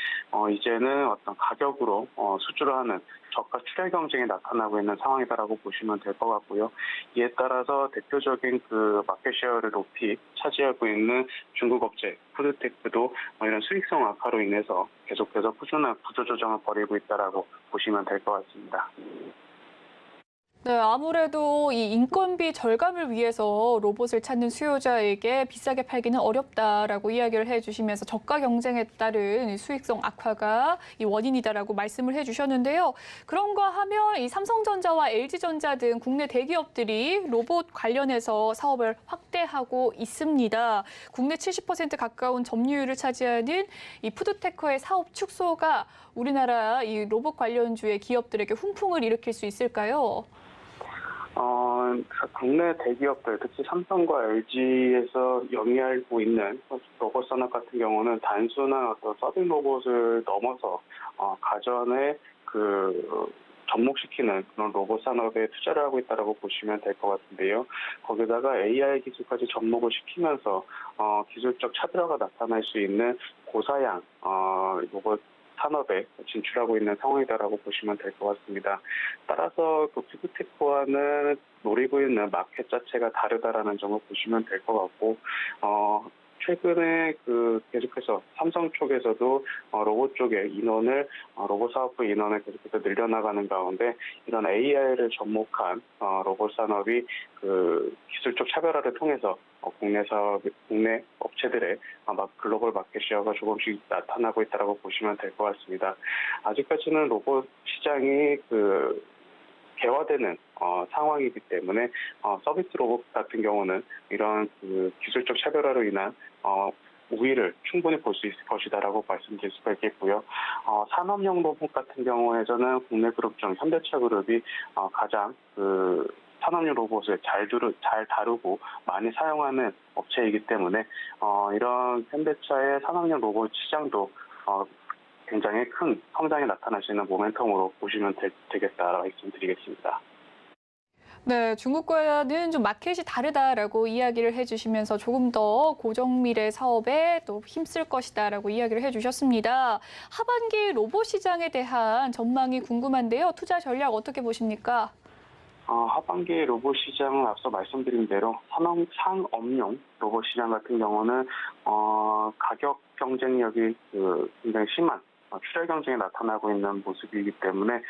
이제는 어떤 가격으로 수주를 하는 저가 출혈 경쟁이 나타나고 있는 상황이다라고 보시면 될 것 같고요. 이에 따라서 대표적인 그 마켓 셰어를 높이 차지하고 있는 중국 업체 푸드테크도 이런 수익성 악화로 인해서 계속해서 꾸준한 구조조정을 벌이고 있다라고 보시면 될 것 같습니다. 네, 아무래도 이 인건비 절감을 위해서 로봇을 찾는 수요자에게 비싸게 팔기는 어렵다라고 이야기를 해주시면서 저가 경쟁에 따른 수익성 악화가 이 원인이다라고 말씀을 해주셨는데요. 그런가 하면 이 삼성전자와 LG전자 등 국내 대기업들이 로봇 관련해서 사업을 확대하고 있습니다. 국내 70% 가까운 점유율을 차지하는 이 푸드테크의 사업 축소가 우리나라 이 로봇 관련주의 기업들에게 훈풍을 일으킬 수 있을까요? 국내 대기업들, 특히 삼성과 LG에서 영위하고 있는 로봇 산업 같은 경우는 단순한 어떤 서빙 로봇을 넘어서 가전에 접목시키는 그런 로봇 산업에 투자를 하고 있다고 보시면 될 것 같은데요. 거기다가 AI 기술까지 접목을 시키면서 기술적 차별화가 나타날 수 있는 고사양 로봇 산업에 진출하고 있는 상황이다라고 보시면 될 것 같습니다. 따라서 그 푸드테크와는 노리고 있는 마켓 자체가 다르다라는 점을 보시면 될 것 같고, 최근에 계속해서 삼성 쪽에서도 로봇 쪽의 인원을 로봇 사업부 인원을 계속해서 늘려나가는 가운데 이런 AI를 접목한 로봇 산업이 기술적 차별화를 통해서 국내 업체들의 글로벌 마켓 셰어가 조금씩 나타나고 있다고 보시면 될 것 같습니다. 아직까지는 로봇 시장이 개화되는 상황이기 때문에 서비스 로봇 같은 경우는 이런 기술적 차별화로 인한 우위를 충분히 볼 수 있을 것이다라고 말씀드릴 수가 있겠고요. 산업용 로봇 같은 경우에서는 국내 그룹 중 현대차 그룹이 가장 산업용 로봇을 잘 다루고 많이 사용하는 업체이기 때문에 이런 현대차의 산업용 로봇 시장도 굉장히 큰 성장이 나타날 수 있는 모멘텀으로 보시면 되겠다라고 말씀드리겠습니다. 네, 중국과는 좀 마켓이 다르다라고 이야기를 해주시면서 조금 더 고정밀의 사업에 또 힘쓸 것이다라고 이야기를 해주셨습니다. 하반기 로봇 시장에 대한 전망이 궁금한데요. 투자 전략 어떻게 보십니까? 하반기 로봇 시장은 앞서 말씀드린 대로 상업용 로봇 시장 같은 경우는 가격 경쟁력이 굉장히 심한 출혈 경쟁이 나타나고 있는 모습이기 때문에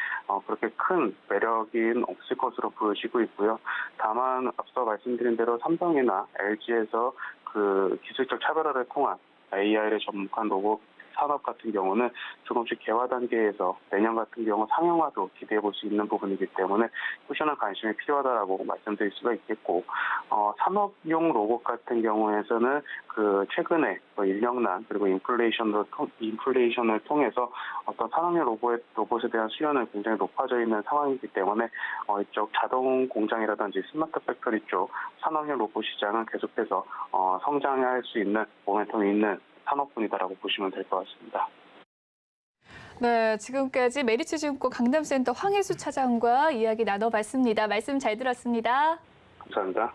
그렇게 큰 매력은 없을 것으로 보여지고 있고요. 다만 앞서 말씀드린 대로 삼성이나 LG에서 기술적 차별화를 통한 AI를 접목한 로봇 산업 같은 경우는 조금씩 개화 단계에서 내년 같은 경우 상용화도 기대해 볼 수 있는 부분이기 때문에 꾸준한 관심이 필요하다라고 말씀드릴 수가 있겠고, 산업용 로봇 같은 경우에서는 최근에 인력난 그리고 인플레이션을 통해서 어떤 산업용 로봇에 대한 수요는 굉장히 높아져 있는 상황이기 때문에 이쪽 자동 공장이라든지 스마트 팩토리 쪽 산업용 로봇 시장은 계속해서 성장할 수 있는 모멘텀이 있는 산업군이다라고 보시면 될 것 같습니다. 네, 지금까지 메리츠증권 강남센터 황혜수 차장과 이야기 나눠봤습니다. 말씀 잘 들었습니다. 감사합니다.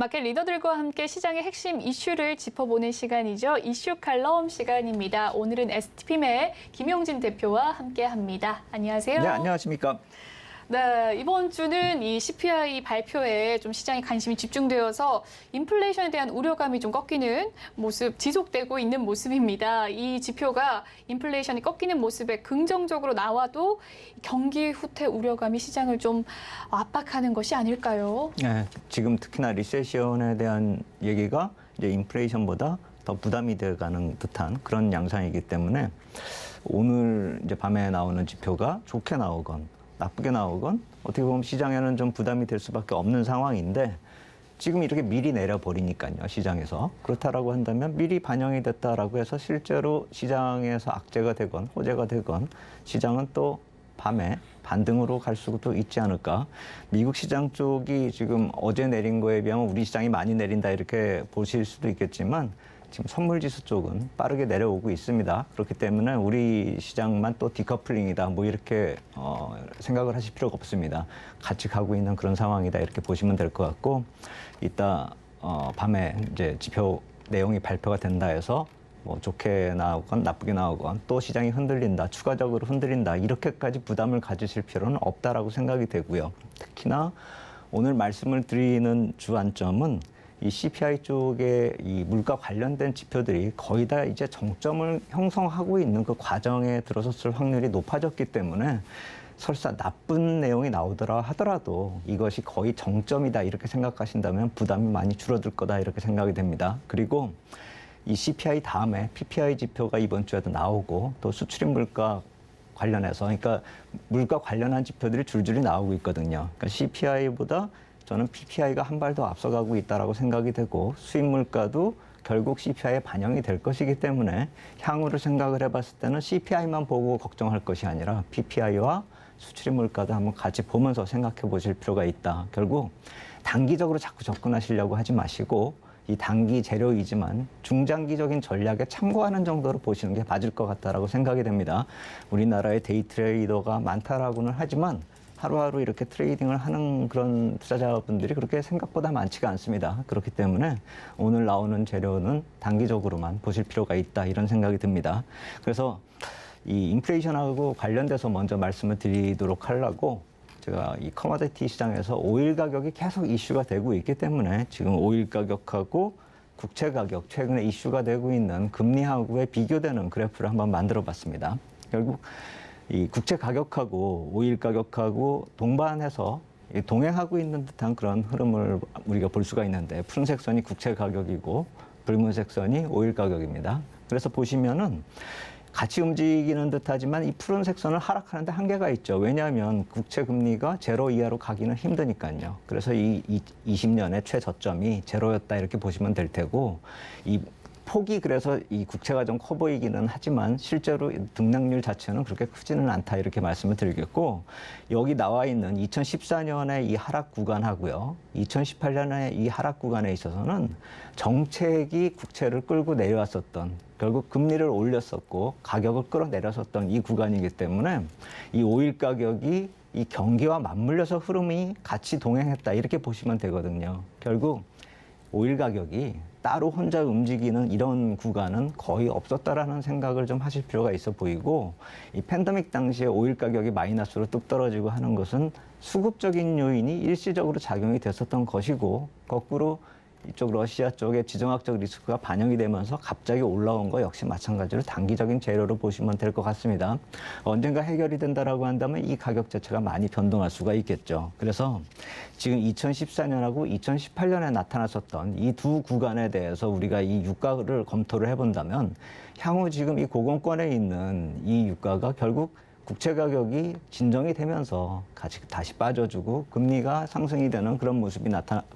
마켓 리더들과 함께 시장의 핵심 이슈를 짚어보는 시간이죠. 이슈 칼럼 시간입니다. 오늘은 STP의 김용진 대표와 함께합니다. 안녕하세요. 네, 안녕하십니까. 네, 이번 주는 이 CPI 발표에 좀 시장의 관심이 집중되어서 인플레이션에 대한 우려감이 좀 꺾이는 모습, 지속되고 있는 모습입니다. 이 지표가 인플레이션이 꺾이는 모습에 긍정적으로 나와도 경기 후퇴 우려감이 시장을 좀 압박하는 것이 아닐까요? 네, 지금 특히나 리세션에 대한 얘기가 이제 인플레이션보다 더 부담이 돼가는 듯한 그런 양상이기 때문에 오늘 이제 밤에 나오는 지표가 좋게 나오건 나쁘게 나오건 어떻게 보면 시장에는 좀 부담이 될 수밖에 없는 상황인데 지금 이렇게 미리 내려버리니까요, 시장에서. 그렇다라고 한다면 미리 반영이 됐다라고 해서 실제로 시장에서 악재가 되건 호재가 되건 시장은 또 밤에 반등으로 갈 수도 있지 않을까. 미국 시장 쪽이 지금 어제 내린 거에 비하면 우리 시장이 많이 내린다 이렇게 보실 수도 있겠지만 지금 선물지수 쪽은 빠르게 내려오고 있습니다. 그렇기 때문에 우리 시장만 또 디커플링이다 뭐 이렇게 생각을 하실 필요가 없습니다. 같이 가고 있는 그런 상황이다 이렇게 보시면 될 것 같고 이따 밤에 이제 지표 내용이 발표가 된다 해서 뭐 좋게 나오건 나쁘게 나오건 또 시장이 흔들린다, 추가적으로 흔들린다 이렇게까지 부담을 가지실 필요는 없다라고 생각이 되고요. 특히나 오늘 말씀을 드리는 주안점은 이 CPI 쪽에 이 물가 관련된 지표들이 거의 다 이제 정점을 형성하고 있는 그 과정에 들어섰을 확률이 높아졌기 때문에 설사 나쁜 내용이 나오더라 하더라도 이것이 거의 정점이다 이렇게 생각하신다면 부담이 많이 줄어들 거다 이렇게 생각이 됩니다. 그리고 이 CPI 다음에 PPI 지표가 이번 주에도 나오고 또 수출입 물가 관련해서 그러니까 물가 관련한 지표들이 줄줄이 나오고 있거든요. 그러니까 CPI보다 저는 PPI가 한 발 더 앞서가고 있다라고 생각이 되고 수입 물가도 결국 CPI에 반영이 될 것이기 때문에 향후를 생각을 해봤을 때는 CPI만 보고 걱정할 것이 아니라 PPI와 수출입 물가도 한번 같이 보면서 생각해 보실 필요가 있다. 결국 단기적으로 자꾸 접근하시려고 하지 마시고 이 단기 재료이지만 중장기적인 전략에 참고하는 정도로 보시는 게 맞을 것 같다라고 생각이 됩니다. 우리나라에 데이 트레이더가 많다라고는 하지만 하루하루 이렇게 트레이딩을 하는 그런 투자자분들이 그렇게 생각보다 많지가 않습니다. 그렇기 때문에 오늘 나오는 재료는 단기적으로만 보실 필요가 있다 이런 생각이 듭니다. 그래서 이 인플레이션하고 관련돼서 먼저 말씀을 드리도록 하려고 제가 이 커머디티 시장에서 오일 가격이 계속 이슈가 되고 있기 때문에 지금 오일 가격하고 국채 가격 최근에 이슈가 되고 있는 금리하고의 비교되는 그래프를 한번 만들어 봤습니다. 결국 이 국채 가격하고 오일 가격하고 동반해서 동행하고 있는 듯한 그런 흐름을 우리가 볼 수가 있는데 푸른색 선이 국채 가격이고 붉은색 선이 오일 가격입니다. 그래서 보시면은 같이 움직이는 듯하지만 이 푸른색 선을 하락하는데 한계가 있죠. 왜냐하면 국채 금리가 제로 이하로 가기는 힘드니까요. 그래서 이 20년의 최저점이 제로였다 이렇게 보시면 될 테고 이 폭이 그래서 이 국채가 좀 커 보이기는 하지만 실제로 등락률 자체는 그렇게 크지는 않다 이렇게 말씀을 드리겠고 여기 나와 있는 2014년의 이 하락 구간하고요. 2018년의 이 하락 구간에 있어서는 정책이 국채를 끌고 내려왔었던 결국 금리를 올렸었고 가격을 끌어내렸었던 이 구간이기 때문에 이 오일 가격이 이 경기와 맞물려서 흐름이 같이 동행했다 이렇게 보시면 되거든요. 결국 오일 가격이 따로 혼자 움직이는 이런 구간은 거의 없었다라는 생각을 좀 하실 필요가 있어 보이고 이 팬데믹 당시에 오일 가격이 마이너스로 뚝 떨어지고 하는 것은 수급적인 요인이 일시적으로 작용이 됐었던 것이고 거꾸로 이쪽 러시아 쪽에 지정학적 리스크가 반영이 되면서 갑자기 올라온 거 역시 마찬가지로 단기적인 재료로 보시면 될 것 같습니다. 언젠가 해결이 된다라고 한다면 이 가격 자체가 많이 변동할 수가 있겠죠. 그래서 지금 2014년하고 2018년에 나타났었던 이 두 구간에 대해서 우리가 이 유가를 검토를 해본다면 향후 지금 이 고공권에 있는 이 유가가 결국 국채 가격이 진정이 되면서 다시 빠져주고 금리가 상승이 되는 그런 모습이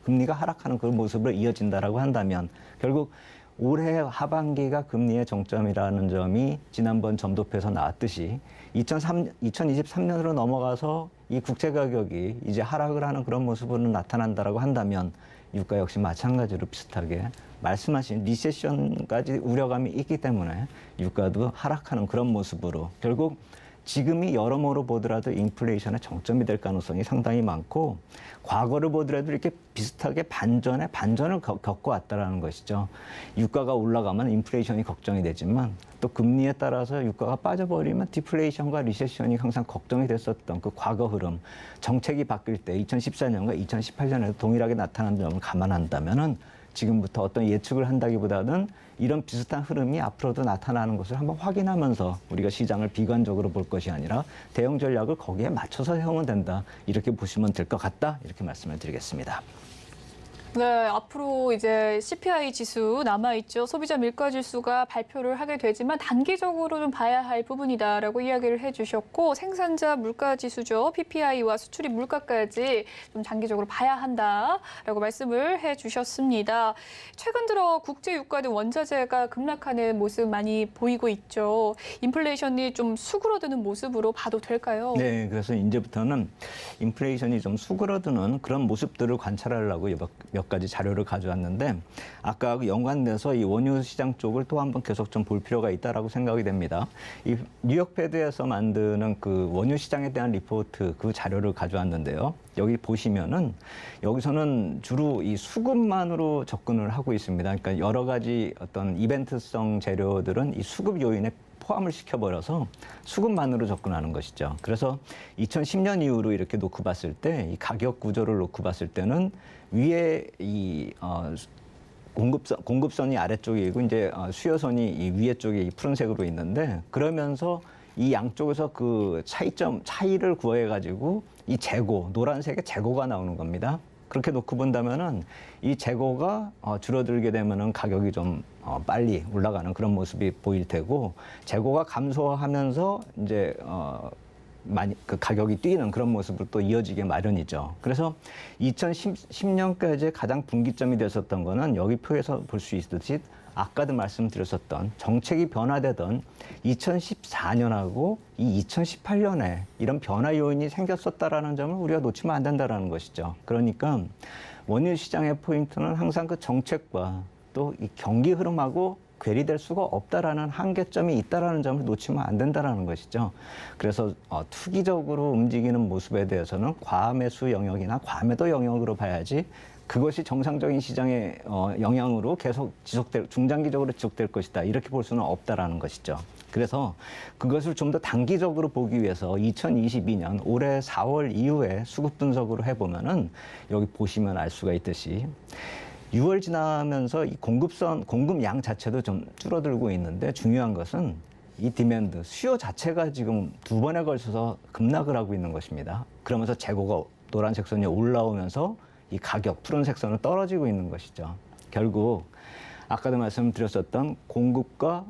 금리가 하락하는 그런 모습으로 이어진다라고 한다면 결국 올해 하반기가 금리의 정점이라는 점이 지난번 점도표에서 나왔듯이 2023년으로 넘어가서 이 국채 가격이 이제 하락을 하는 그런 모습으로 나타난다라고 한다면 유가 역시 마찬가지로 비슷하게 말씀하신 리세션까지 우려감이 있기 때문에 유가도 하락하는 그런 모습으로 결국 지금이 여러모로 보더라도 인플레이션의 정점이 될 가능성이 상당히 많고 과거를 보더라도 이렇게 비슷하게 반전을 겪어왔다라는 것이죠. 유가가 올라가면 인플레이션이 걱정이 되지만 또 금리에 따라서 유가가 빠져버리면 디플레이션과 리세션이 항상 걱정이 됐었던 그 과거 흐름, 정책이 바뀔 때 2014년과 2018년에도 동일하게 나타난 점을 감안한다면은 지금부터 어떤 예측을 한다기보다는 이런 비슷한 흐름이 앞으로도 나타나는 것을 한번 확인하면서 우리가 시장을 비관적으로 볼 것이 아니라 대응 전략을 거기에 맞춰서 세우면 된다. 이렇게 보시면 될 것 같다. 이렇게 말씀을 드리겠습니다. 네, 앞으로 이제 CPI 지수 남아있죠. 소비자 물가 지수가 발표를 하게 되지만 단기적으로 좀 봐야 할 부분이다라고 이야기를 해주셨고 생산자 물가 지수죠. PPI와 수출입 물가까지 좀 장기적으로 봐야 한다라고 말씀을 해주셨습니다. 최근 들어 국제 유가 등 원자재가 급락하는 모습 많이 보이고 있죠. 인플레이션이 좀 수그러드는 모습으로 봐도 될까요? 네, 그래서 이제부터는 인플레이션이 좀 수그러드는 그런 모습들을 관찰하려고 몇 가지 자료를 가져왔는데 아까 연관돼서 이 원유 시장 쪽을 또 한번 계속 좀 볼 필요가 있다라고 생각이 됩니다. 이 뉴욕 패드에서 만드는 그 원유 시장에 대한 리포트 그 자료를 가져왔는데요. 여기 보시면은 여기서는 주로 이 수급만으로 접근을 하고 있습니다. 그러니까 여러 가지 어떤 이벤트성 재료들은 이 수급 요인에 포함을 시켜버려서 수급만으로 접근하는 것이죠. 그래서 2010년 이후로 이렇게 놓고 봤을 때 이 가격 구조를 놓고 봤을 때는 위에 이 공급선이 아래쪽이고 이제 수요선이 이 위에 쪽에 이 푸른색으로 있는데 그러면서 이 양쪽에서 그 차이를 구해가지고 이 재고, 노란색의 재고가 나오는 겁니다. 그렇게 놓고 본다면은 이 재고가 줄어들게 되면은 가격이 좀 빨리 올라가는 그런 모습이 보일 테고 재고가 감소하면서 이제 많이 그 가격이 뛰는 그런 모습으로 또 이어지게 마련이죠. 그래서 2010년까지 가장 분기점이 됐었던 거는 여기 표에서 볼 수 있듯이 아까도 말씀드렸었던 정책이 변화되던 2014년하고 이 2018년에 이런 변화 요인이 생겼었다라는 점을 우리가 놓치면 안 된다라는 것이죠. 그러니까 원유 시장의 포인트는 항상 그 정책과 또 이 경기 흐름하고 괴리될 수가 없다라는 한계점이 있다라는 점을 놓치면 안 된다라는 것이죠. 그래서 투기적으로 움직이는 모습에 대해서는 과매수 영역이나 과매도 영역으로 봐야지 그것이 정상적인 시장의 영향으로 계속 중장기적으로 지속될 것이다. 이렇게 볼 수는 없다라는 것이죠. 그래서 그것을 좀 더 단기적으로 보기 위해서 2022년 올해 4월 이후에 수급 분석으로 해보면은 여기 보시면 알 수가 있듯이 6월 지나면서 이 공급량 자체도 좀 줄어들고 있는데 중요한 것은 이 디맨드, 수요 자체가 지금 두 번에 걸쳐서 급락을 하고 있는 것입니다. 그러면서 재고가 노란색 선이 올라오면서 이 가격, 푸른색 선은 떨어지고 있는 것이죠. 결국 아까도 말씀드렸었던 공급과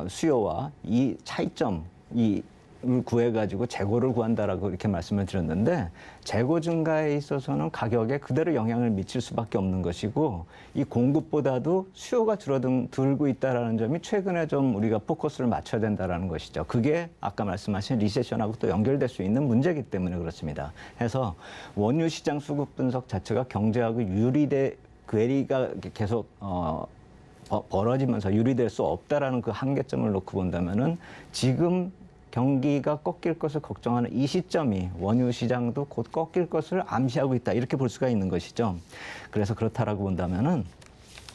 수요와 이 차이점, 을 구해가지고 재고를 구한다라고 이렇게 말씀을 드렸는데 재고 증가에 있어서는 가격에 그대로 영향을 미칠 수밖에 없는 것이고 이 공급보다도 수요가 줄어들고 있다라는 점이 최근에 좀 우리가 포커스를 맞춰야 된다라는 것이죠. 그게 아까 말씀하신 리세션하고 또 연결될 수 있는 문제이기 때문에 그렇습니다. 해서 원유 시장 수급 분석 자체가 경제하고 괴리가 계속 벌어지면서 유리될 수 없다라는 그 한계점을 놓고 본다면은 지금 경기가 꺾일 것을 걱정하는 이 시점이 원유 시장도 곧 꺾일 것을 암시하고 있다. 이렇게 볼 수가 있는 것이죠. 그래서 그렇다라고 본다면은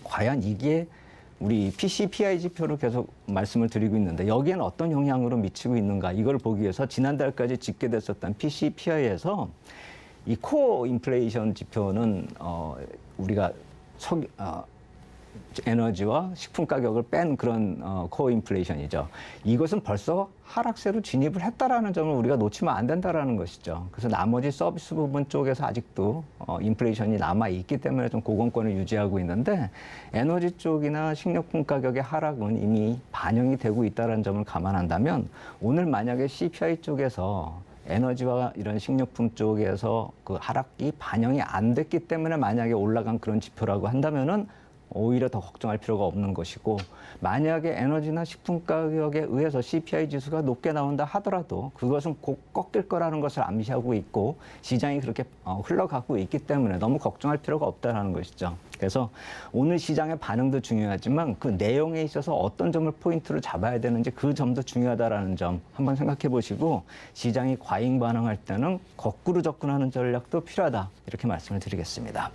과연 이게 우리 PCPI 지표를 계속 말씀을 드리고 있는데 여기에는 어떤 영향으로 미치고 있는가 이걸 보기 위해서 지난달까지 집계됐었던 PCPI에서 이 코어 인플레이션 지표는 우리가 에너지와 식품 가격을 뺀 그런 코어 인플레이션이죠. 이것은 벌써 하락세로 진입을 했다라는 점을 우리가 놓치면 안 된다라는 것이죠. 그래서 나머지 서비스 부분 쪽에서 아직도 인플레이션이 남아 있기 때문에 좀 고공권을 유지하고 있는데 에너지 쪽이나 식료품 가격의 하락은 이미 반영이 되고 있다는 점을 감안한다면 오늘 만약에 CPI 쪽에서 에너지와 이런 식료품 쪽에서 그 하락이 반영이 안 됐기 때문에 만약에 올라간 그런 지표라고 한다면은 오히려 더 걱정할 필요가 없는 것이고 만약에 에너지나 식품 가격에 의해서 CPI 지수가 높게 나온다 하더라도 그것은 곧 꺾일 거라는 것을 암시하고 있고 시장이 그렇게 흘러가고 있기 때문에 너무 걱정할 필요가 없다는 것이죠. 그래서 오늘 시장의 반응도 중요하지만 그 내용에 있어서 어떤 점을 포인트로 잡아야 되는지 그 점도 중요하다는 점 한번 생각해 보시고 시장이 과잉 반응할 때는 거꾸로 접근하는 전략도 필요하다 이렇게 말씀을 드리겠습니다.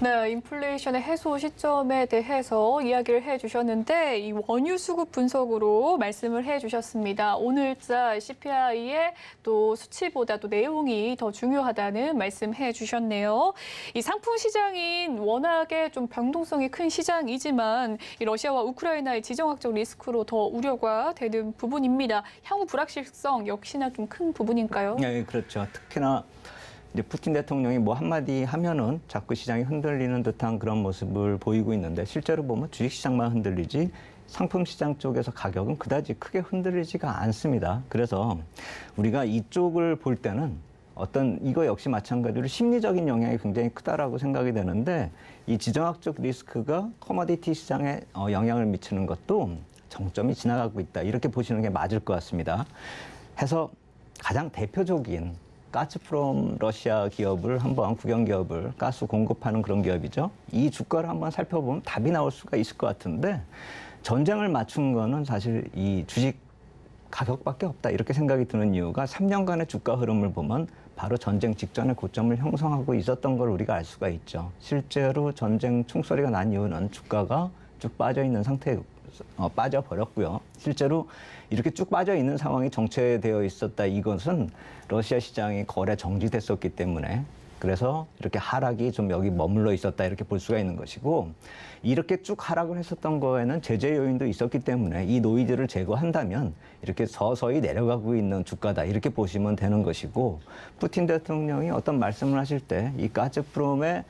네, 인플레이션의 해소 시점에 대해서 이야기를 해주셨는데 이 원유 수급 분석으로 말씀을 해주셨습니다. 오늘자 CPI의 또 수치보다 또 내용이 더 중요하다는 말씀해 주셨네요. 이 상품 시장인 워낙에 좀 변동성이 큰 시장이지만 이 러시아와 우크라이나의 지정학적 리스크로 더 우려가 되는 부분입니다. 향후 불확실성 역시나 좀 큰 부분인가요? 네, 그렇죠. 특히나 이제 푸틴 대통령이 뭐 한마디 하면은 자꾸 시장이 흔들리는 듯한 그런 모습을 보이고 있는데 실제로 보면 주식시장만 흔들리지 상품 시장 쪽에서 가격은 그다지 크게 흔들리지가 않습니다. 그래서 우리가 이쪽을 볼 때는 어떤 이거 역시 마찬가지로 심리적인 영향이 굉장히 크다라고 생각이 되는데 이 지정학적 리스크가 커머디티 시장에 영향을 미치는 것도 정점이 지나가고 있다. 이렇게 보시는 게 맞을 것 같습니다. 해서 가장 대표적인 가스프롬 러시아 기업을 한번 국영 기업을 가스 공급하는 그런 기업이죠. 이 주가를 한번 살펴보면 답이 나올 수가 있을 것 같은데 전쟁을 맞춘 거는 사실 이 주식 가격밖에 없다 이렇게 생각이 드는 이유가 3년간의 주가 흐름을 보면 바로 전쟁 직전에 고점을 형성하고 있었던 걸 우리가 알 수가 있죠. 실제로 전쟁 총소리가 난 이유는 주가가 쭉 빠져 있는 상태에 빠져버렸고요. 실제로 이렇게 쭉 빠져 있는 상황이 정체되어 있었다. 이것은 러시아 시장이 거래 정지됐었기 때문에 그래서 이렇게 하락이 좀 여기 머물러 있었다 이렇게 볼 수가 있는 것이고 이렇게 쭉 하락을 했었던 거에는 제재 요인도 있었기 때문에 이 노이즈를 제거한다면 이렇게 서서히 내려가고 있는 주가다 이렇게 보시면 되는 것이고 푸틴 대통령이 어떤 말씀을 하실 때 이 가스프롬의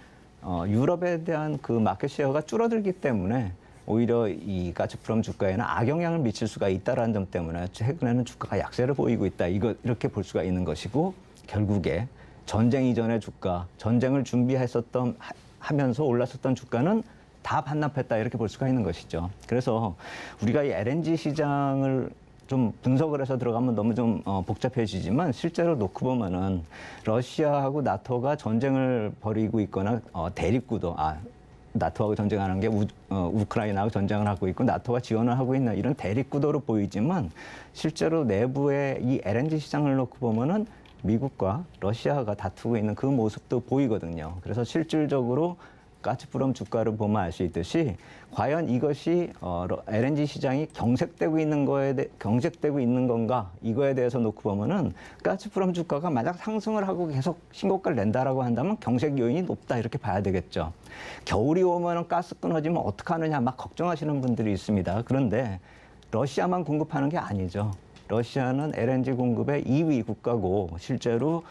유럽에 대한 그 마켓 셰어가 줄어들기 때문에 오히려 이 가스프롬 주가에는 악영향을 미칠 수가 있다는 점 때문에 최근에는 주가가 약세를 보이고 있다 이렇게 볼 수가 있는 것이고 결국에 전쟁 이전의 주가, 전쟁을 준비했었던 하면서 올랐었던 주가는 다 반납했다 이렇게 볼 수가 있는 것이죠. 그래서 우리가 이 LNG 시장을 좀 분석을 해서 들어가면 너무 좀 복잡해지지만 실제로 놓고 보면은 러시아하고 나토가 전쟁을 벌이고 있거나 대립구도 나토하고 전쟁하는 게 우크라이나하고 전쟁을 하고 있고 나토가 지원을 하고 있는 이런 대립구도로 보이지만 실제로 내부의 이 LNG 시장을 놓고 보면은 미국과 러시아가 다투고 있는 그 모습도 보이거든요. 그래서 실질적으로 가스프롬 주가를 보면 알 수 있듯이 과연 이것이 LNG 시장이 경색되고 있는 건가 이거에 대해서 놓고 보면은 가스프롬 주가가 만약 상승을 하고 계속 신고가를 낸다라고 한다면 경색 요인이 높다 이렇게 봐야 되겠죠. 겨울이 오면은 가스 끊어지면 어떡하느냐 막 걱정하시는 분들이 있습니다. 그런데 러시아만 공급하는 게 아니죠. 러시아는 LNG 공급의 2위 국가고 실제로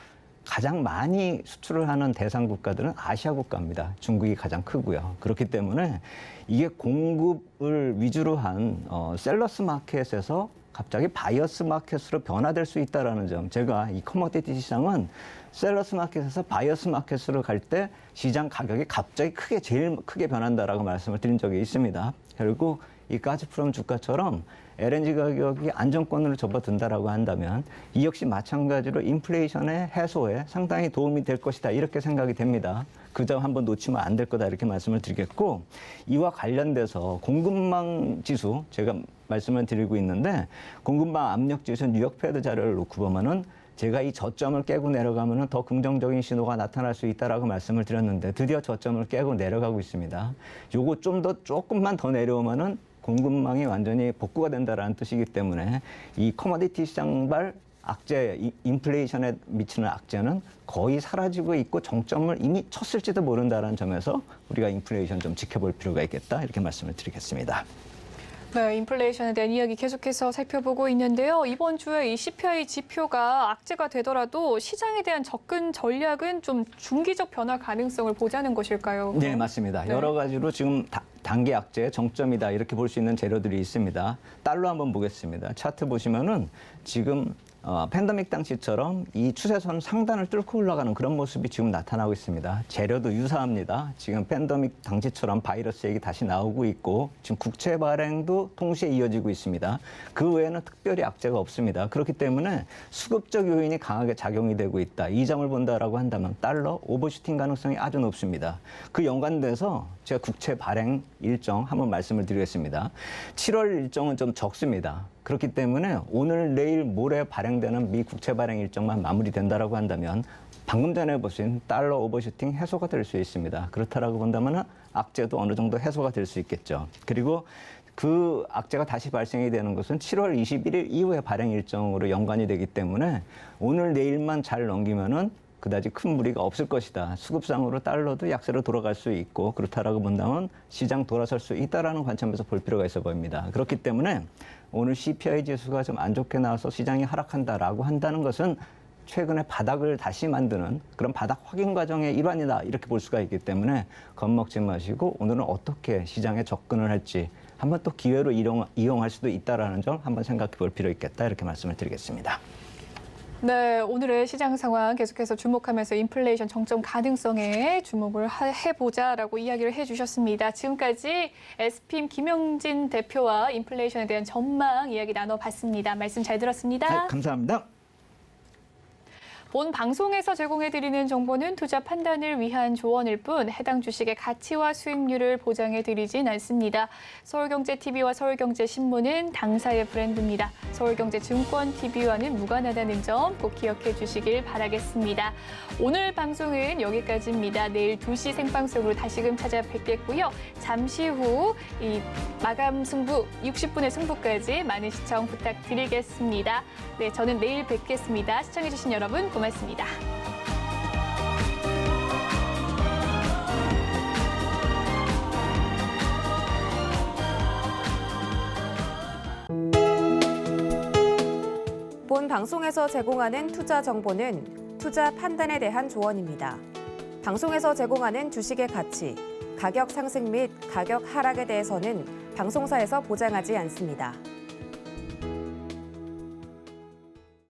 가장 많이 수출을 하는 대상 국가들은 아시아 국가입니다. 중국이 가장 크고요. 그렇기 때문에 이게 공급을 위주로 한 셀러스 마켓에서 갑자기 바이어스 마켓으로 변화될 수 있다는 점. 제가 이 커머디티 시장은 셀러스 마켓에서 바이어스 마켓으로 갈 때 시장 가격이 갑자기 제일 크게 변한다라고 말씀을 드린 적이 있습니다. 결국 이 가스프롬 주가처럼 LNG 가격이 안정권으로 접어든다라고 한다면 이 역시 마찬가지로 인플레이션의 해소에 상당히 도움이 될 것이다 이렇게 생각이 됩니다. 그 점 한번 놓치면 안 될 거다 이렇게 말씀을 드리겠고 이와 관련돼서 공급망 지수 제가 말씀을 드리고 있는데 공급망 압력 지수 뉴욕 패드 자료를 놓고 보면은 제가 이 저점을 깨고 내려가면은 더 긍정적인 신호가 나타날 수 있다라고 말씀을 드렸는데 드디어 저점을 깨고 내려가고 있습니다. 요거 조금만 더 내려오면은 공급망이 완전히 복구가 된다라는 뜻이기 때문에 이 커머디티 시장발 악재, 인플레이션에 미치는 악재는 거의 사라지고 있고 정점을 이미 쳤을지도 모른다는 점에서 우리가 인플레이션 좀 지켜볼 필요가 있겠다 이렇게 말씀을 드리겠습니다. 네, 인플레이션에 대한 이야기 계속해서 살펴보고 있는데요. 이번 주에 이 CPI 지표가 악재가 되더라도 시장에 대한 접근 전략은 좀 중기적 변화 가능성을 보자는 것일까요? 네, 맞습니다. 네. 여러 가지로 지금 단기 악재 정점이다 이렇게 볼 수 있는 재료들이 있습니다. 달러 한번 보겠습니다. 차트 보시면은 지금 팬데믹 당시처럼 이 추세선 상단을 뚫고 올라가는 그런 모습이 지금 나타나고 있습니다. 재료도 유사합니다. 지금 팬데믹 당시처럼 바이러스 얘기 다시 나오고 있고 지금 국채 발행도 동시에 이어지고 있습니다. 그 외에는 특별히 악재가 없습니다. 그렇기 때문에 수급적 요인이 강하게 작용이 되고 있다. 이 점을 본다라고 한다면 달러 오버슈팅 가능성이 아주 높습니다. 그 연관돼서 제가 국채 발행 일정 한번 말씀을 드리겠습니다. 7월 일정은 좀 적습니다. 그렇기 때문에 오늘, 내일, 모레 발행되는 미 국채 발행 일정만 마무리된다라고 한다면 방금 전에 보신 달러 오버슈팅 해소가 될 수 있습니다. 그렇다라고 본다면 악재도 어느 정도 해소가 될 수 있겠죠. 그리고 그 악재가 다시 발생이 되는 것은 7월 21일 이후에 발행 일정으로 연관이 되기 때문에 오늘, 내일만 잘 넘기면은 그다지 큰 무리가 없을 것이다. 수급상으로 달러도 약세로 돌아갈 수 있고 그렇다라고 본다면 시장 돌아설 수 있다라는 관점에서 볼 필요가 있어 보입니다. 그렇기 때문에 오늘 CPI 지수가 좀 안 좋게 나와서 시장이 하락한다라고 한다는 것은 최근에 바닥을 다시 만드는 그런 바닥 확인 과정의 일환이다 이렇게 볼 수가 있기 때문에 겁먹지 마시고 오늘은 어떻게 시장에 접근을 할지 한번 또 기회로 이용할 수도 있다라는 점 한번 생각해 볼 필요 있겠다 이렇게 말씀을 드리겠습니다. 네, 오늘의 시장 상황 계속해서 주목하면서 인플레이션 정점 가능성에 주목을 해보자라고 이야기를 해주셨습니다. 지금까지 SPM 김영진 대표와 인플레이션에 대한 전망 이야기 나눠봤습니다. 말씀 잘 들었습니다. 네, 감사합니다. 본 방송에서 제공해드리는 정보는 투자 판단을 위한 조언일 뿐 해당 주식의 가치와 수익률을 보장해드리진 않습니다. 서울경제TV와 서울경제신문은 당사의 브랜드입니다. 서울경제증권TV와는 무관하다는 점 꼭 기억해 주시길 바라겠습니다. 오늘 방송은 여기까지입니다. 내일 2시 생방송으로 다시금 찾아뵙겠고요. 잠시 후 이 마감 승부 60분의 승부까지 많은 시청 부탁드리겠습니다. 네, 저는 내일 뵙겠습니다. 시청해주신 여러분 고맙습니다. 본 방송에서 제공하는 투자 정보는 투자 판단에 대한 조언입니다. 방송에서 제공하는 주식의 가치, 가격 상승 및 가격 하락에 대해서는 방송사에서 보장하지 않습니다.